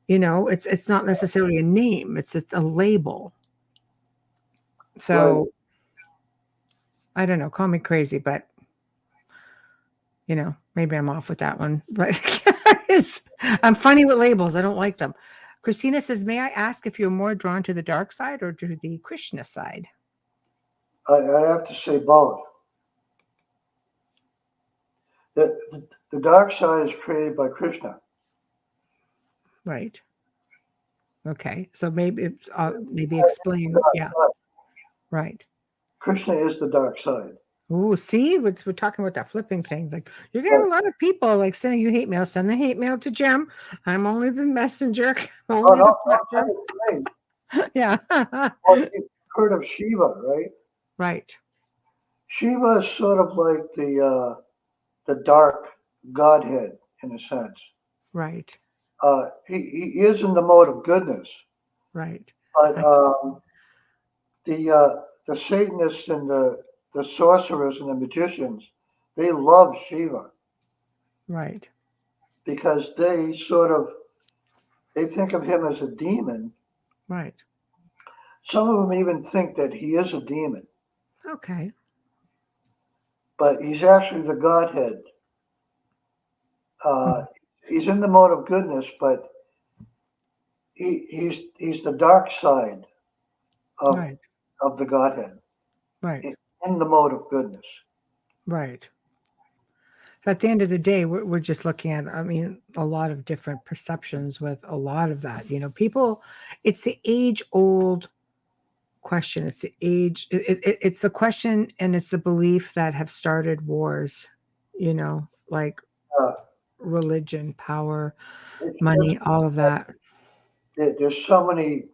It's not necessarily a name. It's a label. So I don't know. Call me crazy, but maybe I'm off with that one. But I'm funny with labels. I don't like them. Christina says, "May I ask if you're more drawn to the dark side or to the Krishna side?" I'd have to say both. The dark side is created by Krishna. Right. Okay. So maybe explain. Yeah. Right. Krishna is the dark side. Oh, see, we're talking about that flipping thing. Like you're gonna have a lot of people like sending you hate mail. Send the hate mail to Jim. I'm only the messenger. Only the platform. Yeah. Well, you've heard of Shiva, right? Right. Shiva is sort of like the dark godhead in a sense. Right. He is in the mode of goodness, Right. but the Satanists and the sorcerers and the magicians, they love Shiva Right. because they think of him as a demon. Right. Some of them even think that he is a demon, Okay. but he's actually the godhead. He's in the mode of goodness, but he's the dark side of Right. of the godhead Right. in the mode of goodness. Right. At the end of the day, we're just looking at, a lot of different perceptions with a lot of that. People, it's the age old question. It's the age, it's the question and it's the belief that have started wars, like Uh, religion, power, it's money, just all of that. there's so many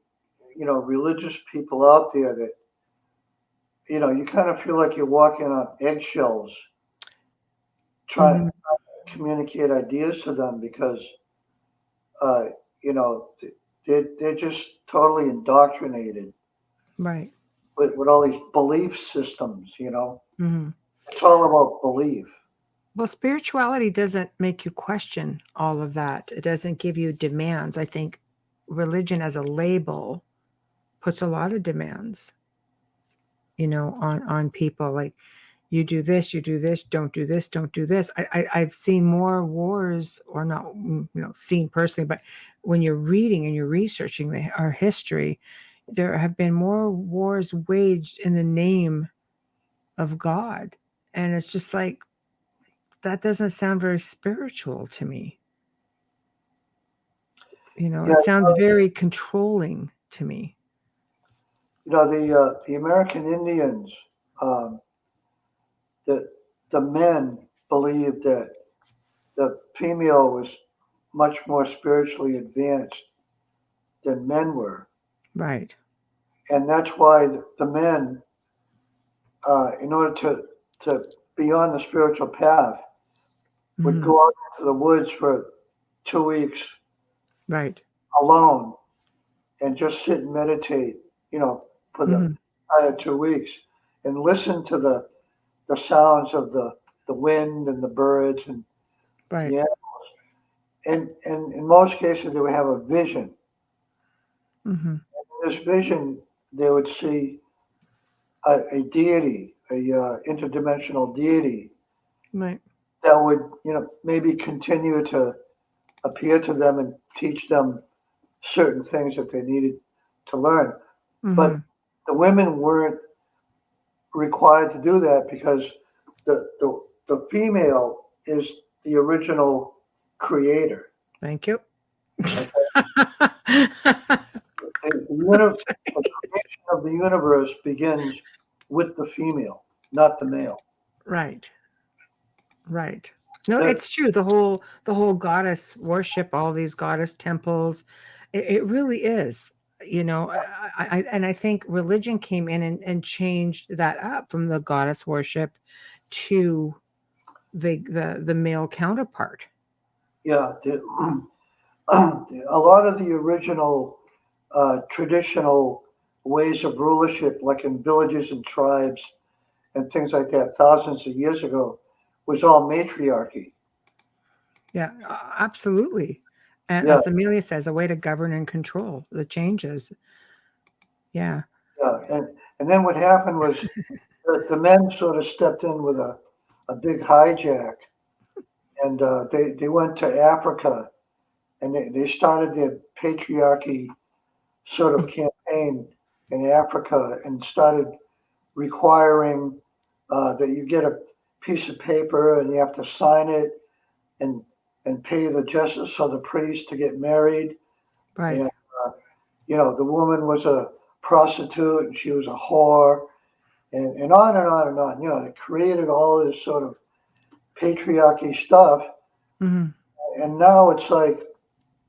religious people out there that you kind of feel like you're walking on eggshells trying Mhm. to communicate ideas to them because uh, you know th- they're just totally indoctrinated Right. with all these belief systems. Hmm. It's all about belief. Well, spirituality doesn't make you question all of that. It doesn't give you demands. I think religion as a label puts a lot of demands, on people. Like you do this, don't do this, don't do this. I've seen more wars, or not, seen personally, but when you're reading and you're researching our history, there have been more wars waged in the name of God. And it's just like, that doesn't sound very spiritual to me. Yeah, It sounds very controlling to me. the American Indians, um, the the men believed that the female was much more spiritually advanced than men were, Right. and that's why the men, in order to be on the spiritual path, would Hmm. go out into the woods for 2 weeks Right. alone and just sit and meditate, for the Hmm. entire 2 weeks and listen to the sounds of the wind and the birds and Right. the animals. And in most cases, they would have a vision. Hmm. In this vision, they would see a deity, a interdimensional deity Right. that would, maybe continue to appear to them and teach them certain things that they needed to learn. But Hmm. the women weren't required to do that because the female is the original creator. Thank you. Okay? The creation of the universe begins with the female, not the male. Right. Right. No, The- it's true. The whole goddess worship, all these goddess temples, it really is. And I think religion came in and changed that up from the goddess worship to the male counterpart. yeah, a lot of the original traditional ways of rulership, like in villages and tribes and things like that, thousands of years ago, was all matriarchy. Yeah, absolutely. And Yeah, as Amelia says, a way to govern and control the changes. Yeah. yeah. And then what happened was the men sort of stepped in with a big hijack, and they went to Africa, and they started their patriarchy sort of campaign in Africa, and started requiring that you get a piece of paper and you have to sign it, and pay the justice or the priest to get married. Right. And the woman was a prostitute and she was a whore, and on and on and on. They created all this sort of patriarchy stuff, Hmm. and now it's like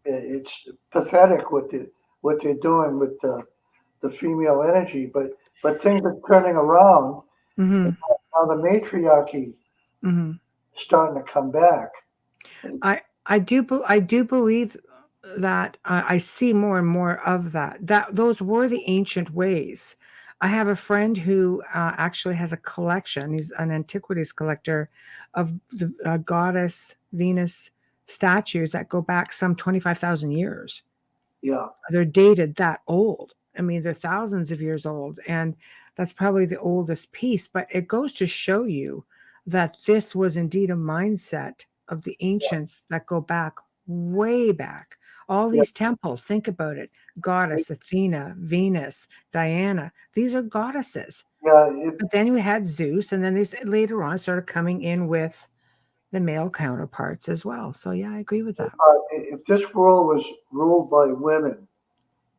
it's pathetic what they're doing with the female energy, but things are turning around. Hmm. Now the matriarchy Hmm. is starting to come back. I do believe that I see more and more of that. That those were the ancient ways. I have a friend who actually has a collection. He's an antiquities collector of the goddess Venus statues that go back some 25,000 years. Yeah, They're dated that old. I mean, they're thousands of years old, and that's probably the oldest piece. But it goes to show you that this was indeed a mindset of the ancients that go back way back. All yeah, these temples, think about it: goddess Athena, Venus, Diana. These are goddesses. yeah. But then we had Zeus, and then later on started coming in with the male counterparts as well. So yeah, I agree with that. If this world was ruled by women,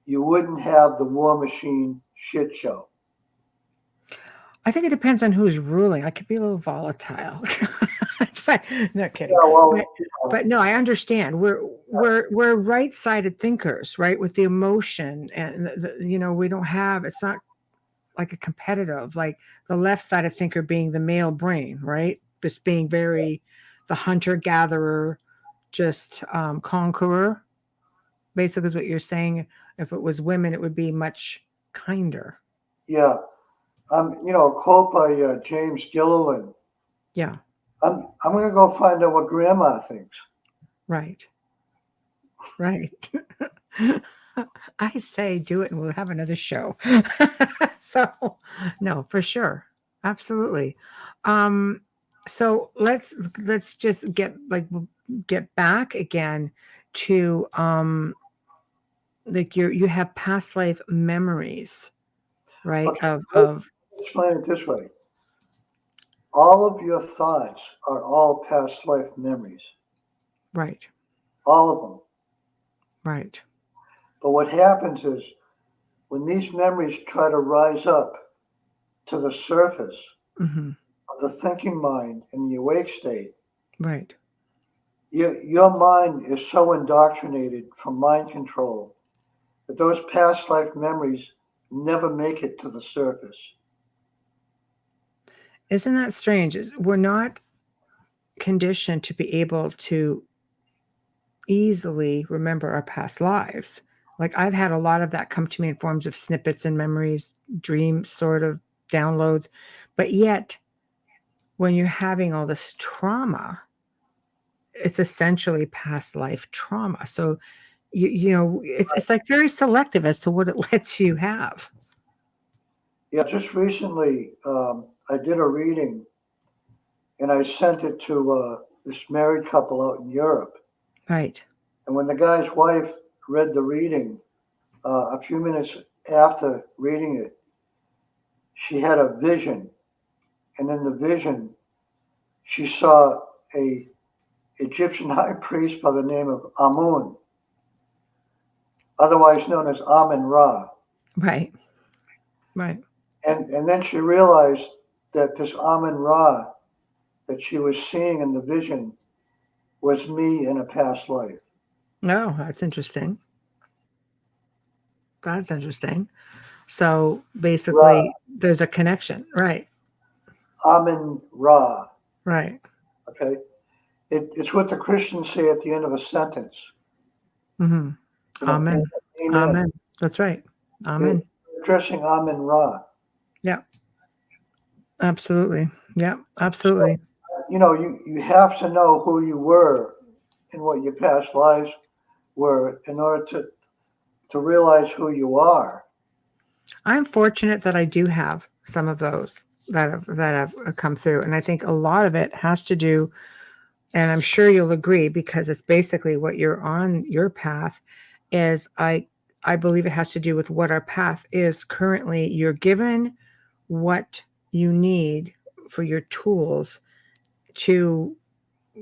you wouldn't have the war machine shit show. I think it depends on who's ruling. I could be a little volatile. But no kidding. Yeah, well, But no, I understand. We're right-sided thinkers, right? With the emotion and we don't have it's not like a competitive, like the left-sided thinker being the male brain, right? Just being very the hunter-gatherer, just conqueror. Basically is what you're saying. If it was women, it would be much kinder. yeah. A quote by James Gilliland. Yeah, I'm gonna go find out what Grandma thinks. right. Right. I say do it and we'll have another show. So, no, for sure. Absolutely. Um, so let's just get back again to like you have past life memories, right? Okay, Of let's explain it this way. All of your thoughts are all past life memories. right, All of them. right. But what happens is when these memories try to rise up to the surface Hmm. of the thinking mind in the awake state, Right. your mind is so indoctrinated from mind control that those past life memories never make it to the surface. Isn't that strange? We're not conditioned to be able to easily remember our past lives. Like I've had a lot of that come to me in forms of snippets and memories, dreams, sort of downloads. But yet, when you're having all this trauma, it's essentially past life trauma. So it's like very selective as to what it lets you have. Yeah, just recently I did a reading and I sent it to this married couple out in Europe. Right. And when the guy's wife read the reading, a few minutes after reading it, she had a vision. And in the vision, she saw a Egyptian high priest by the name of Amun, otherwise known as Amun Ra. Right. Right. And then she realized that this Amun Ra that she was seeing in the vision was me in a past life. Oh, that's interesting. That's interesting. So Ra, basically, there's a connection. Right. Amun Ra. Right. Okay, it's what the Christians say at the end of a sentence. Hmm. Amen. Amen. Amen. That's right. They're Amen. addressing Amun Ra. Yeah. Absolutely. Yeah, So, absolutely. you have to know who you were and what your past lives were in order to realize who you are. I'm fortunate that I do have some of those that have come through, and I think a lot of it has to do, and I'm sure you'll agree because it's basically what you're on your path is I believe it has to do with what our path is currently. You're given what you need for your tools to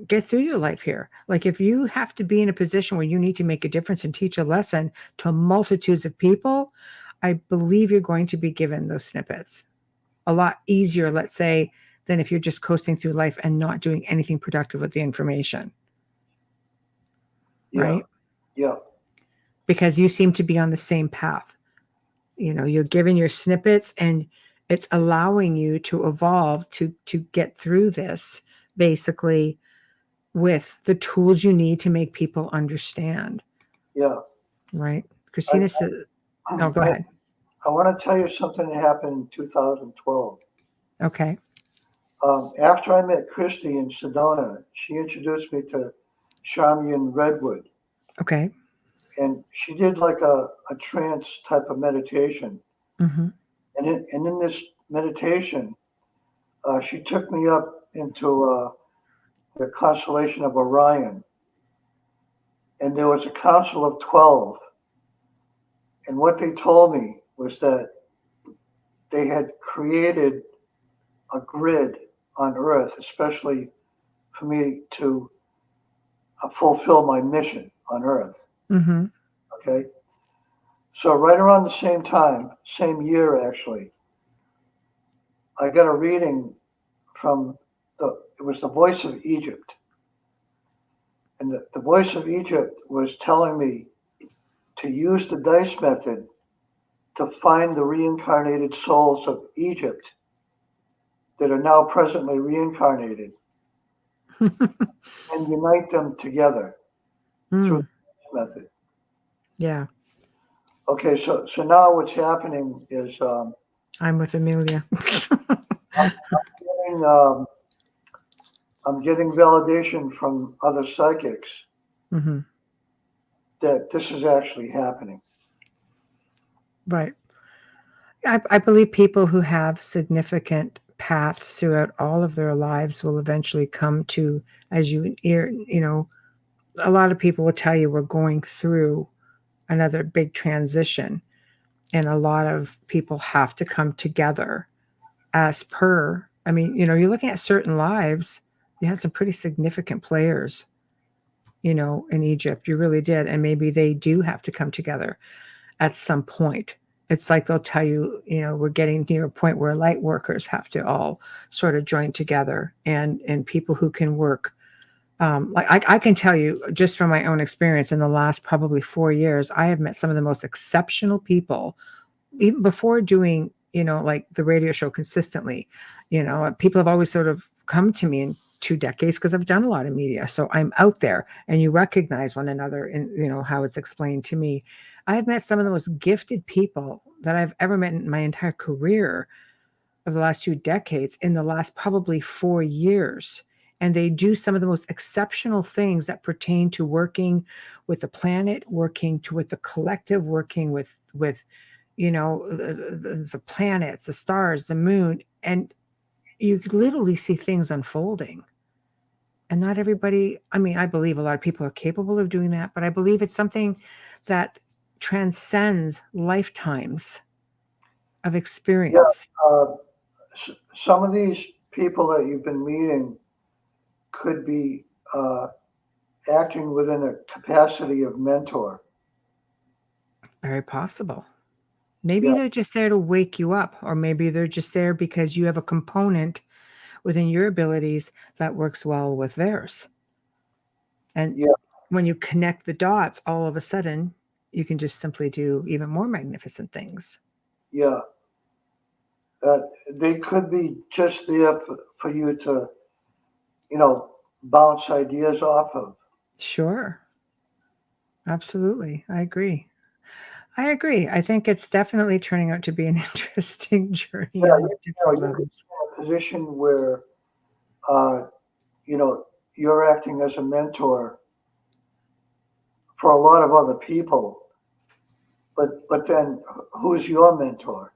get through your life here. Like if you have to be in a position where you need to make a difference and teach a lesson to multitudes of people, I believe you're going to be given those snippets a lot easier, let's say, than if you're just coasting through life and not doing anything productive with the information. Yeah, Right? yeah, Because you seem to be on the same path. You're given your snippets and it's allowing you to evolve to get through this basically with the tools you need to make people understand. yeah. Right. I, Christina said, no, go I, ahead. I want to tell you something that happened in 2012. Okay. After I met Christy in Sedona, she introduced me to Charmian Redwood, Okay. and she did like a trance type of meditation. Mm-hmm. And in this meditation, she took me up into the constellation of Orion, and there was a council of 12. And what they told me was that they had created a grid on Earth, especially for me to fulfill my mission on Earth. Mm-hmm. Okay. So, right around the same time, same year actually, I got a reading from it was the voice of Egypt. And the voice of Egypt was telling me to use the dice method to find the reincarnated souls of Egypt that are now presently reincarnated and unite them together through the method. Yeah. Okay, so now what's happening is I'm with Amelia. getting, um, I'm getting validation from other psychics Mm-hmm. that this is actually happening. Right. I believe people who have significant paths throughout all of their lives will eventually come to, as a lot of people will tell you we're going through another big transition. And a lot of people have to come together as per, you're looking at certain lives, you had some pretty significant players, in Egypt. You really did. And maybe they do have to come together at some point. It's like they'll tell you, we're getting near a point where light workers have to all sort of join together and people who can work. Like I can tell you just from my own experience in the last probably 4 years, I have met some of the most exceptional people, even before doing, like the radio show consistently. People have always sort of come to me in 2 decades because I've done a lot of media. So I'm out there and you recognize one another and, how it's explained to me. I have met some of the most gifted people that I've ever met in my entire career of the last 2 decades in the last probably 4 years. And they do some of the most exceptional things that pertain to working with the planet, with the collective, working with the planets, the stars, the moon, and you could literally see things unfolding. And not everybody, I believe a lot of people are capable of doing that, but I believe it's something that transcends lifetimes of Yeah, experience. some of these people that you've been meeting could be acting within a capacity of mentor. Very possible. Maybe Yeah, they're just there to wake you up, or maybe they're just there because you have a component within your abilities that works well with theirs. And yeah, when you connect the dots, all of a sudden, you can just simply do even more magnificent things. yeah. They could be just there for you to, bounce ideas off of. Sure. Absolutely. I agree. I agree. I think it's definitely turning out to be an interesting journey Yeah, on you different could be levels. in a position where, uh, you know, you're acting as a mentor for a lot of other people, but then who's your mentor?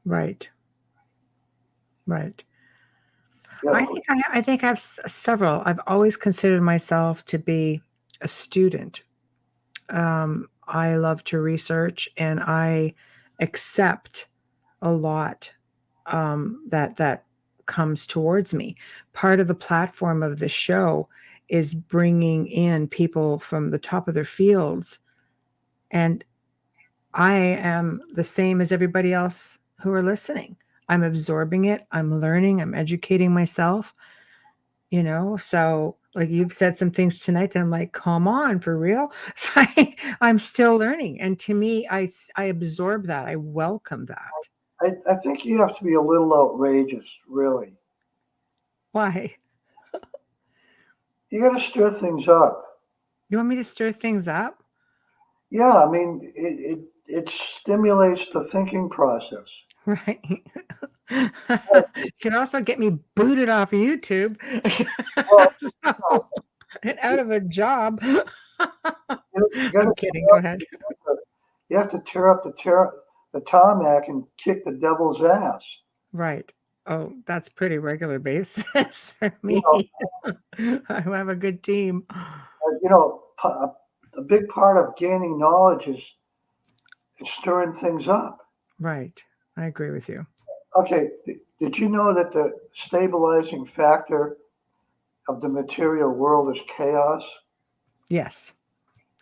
Right. Right. You know, I think I have several. I've always considered myself to be a student. I love to research and I accept a lot that comes towards me. Part of the platform of the show is bringing in people from the top of their fields, and I am the same as everybody else who are listening. I'm absorbing it. I'm learning. I'm educating myself. So like you've said some things tonight that I'm like, come on, for real. So I'm still learning, and to me, I absorb that. I welcome that. I think you have to be a little outrageous, really. Why? You got to stir things up. You want me to stir things up? Yeah, I mean, it stimulates the thinking process. Right. You can also get me booted off YouTube. Well, So, and out of a job. you got to I'm kidding. Go ahead. you have to tear up the tarmac and kick the devil's ass. Right. Oh, that's pretty regular basis for You know, me. I have a good team. a big part of gaining knowledge is stirring things up. Right. I agree with you. Okay, did you know that the stabilizing factor of the material world is chaos? Yes,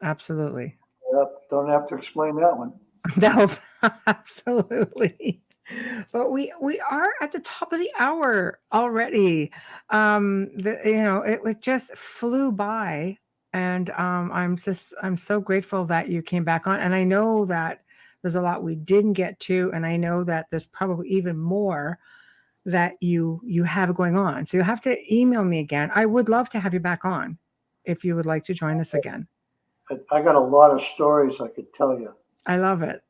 absolutely. Yep, don't have to explain that one. No, absolutely. But we are at the top of the hour already. It just flew by, and I'm so grateful that you came back on. And I know that there's a lot we didn't get to, and I know that there's probably even more that you have going on. So you'll have to email me again. I would love to have you back on if you would like to join us again. I got a lot of stories I could tell you. I love it.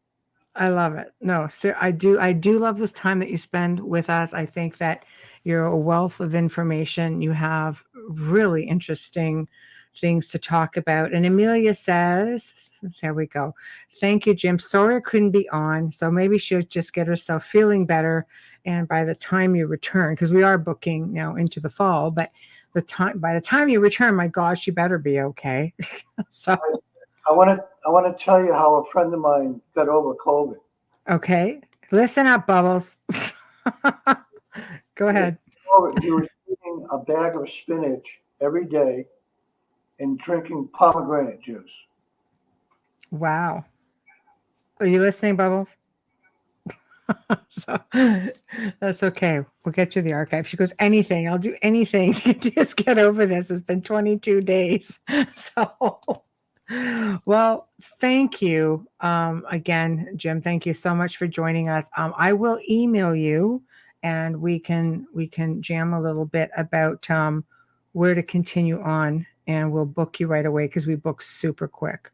I love it. No, so I do love this time that you spend with us. I think that you're a wealth of information. You have really interesting things to talk about. And Amelia says, there we go. Thank you, Jim. Sorry I couldn't be on. So maybe she'll just get herself feeling better. And by the time you return, because we are booking now into the fall, but by the time you return, my gosh, you better be okay. So I want to tell you how a friend of mine got over COVID. okay. Listen up, Bubbles. Go ahead. He was eating a bag of spinach every day and drinking pomegranate juice. Wow. Are you listening, Bubbles? So that's okay. We'll get you the archive. She goes, anything. I'll do anything to just get over this. It's been 22 days. So, well, thank you again, Jim. Thank you so much for joining us. I will email you, and we can jam a little bit about where to continue on, and we'll book you right away because we book super quick.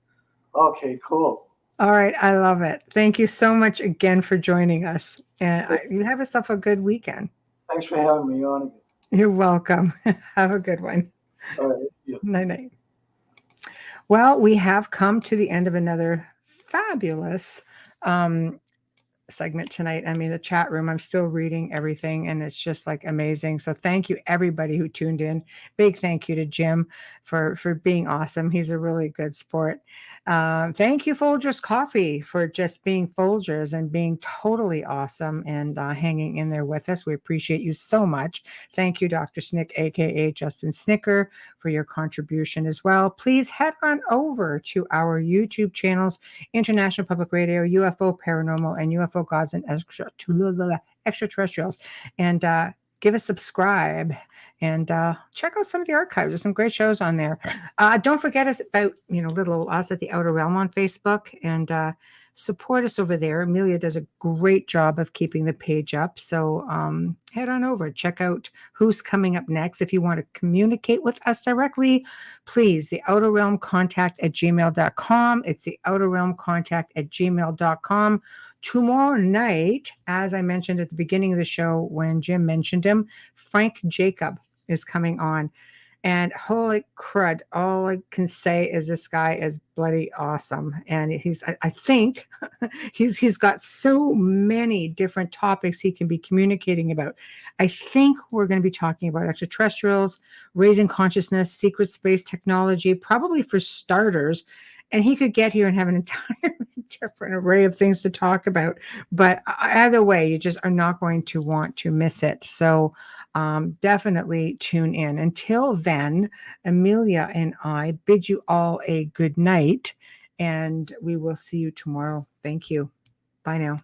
Okay, cool. All right, I love it. Thank you so much again for joining us, and you have yourself a good weekend. Thanks for having me on again. You're welcome. Have a good one. All right. Yeah. Night night. Well, we have come to the end of another fabulous segment tonight. I mean, the chat room, I'm still reading everything, and it's just like amazing. So thank you everybody who tuned in. Big thank you to Jim for being awesome. He's a really good sport. Thank you, Folgers Coffee, for just being Folgers and being totally awesome and hanging in there with us. We appreciate you so much. Thank you, Dr. Snick, aka Justin Snicker, for your contribution as well. Please head on over to our YouTube channels, International Public Radio, UFO Paranormal, and UFO Gods and Extraterrestrials, and give a subscribe and check out some of the archives. There's some great shows on there. Don't forget us about little us at the Outer Realm on Facebook, and support us over there. Amelia does a great job of keeping the page up. So head on over, check out who's coming up next. If you want to communicate with us directly, please, the Outer Realm Contact at gmail.com. It's the Outer Realm Contact at gmail.com. Tomorrow night, as I mentioned at the beginning of the show when Jim mentioned him, Frank Jacob is coming on. And holy crud, all I can say is this guy is bloody awesome. And I think he's got so many different topics he can be communicating about. I think we're going to be talking about extraterrestrials, raising consciousness, secret space technology, probably for starters. And he could get here and have an entirely different array of things to talk about. But either way, you just are not going to want to miss it. So definitely tune in. Until then, Amelia and I bid you all a good night, and we will see you tomorrow. Thank you. Bye now.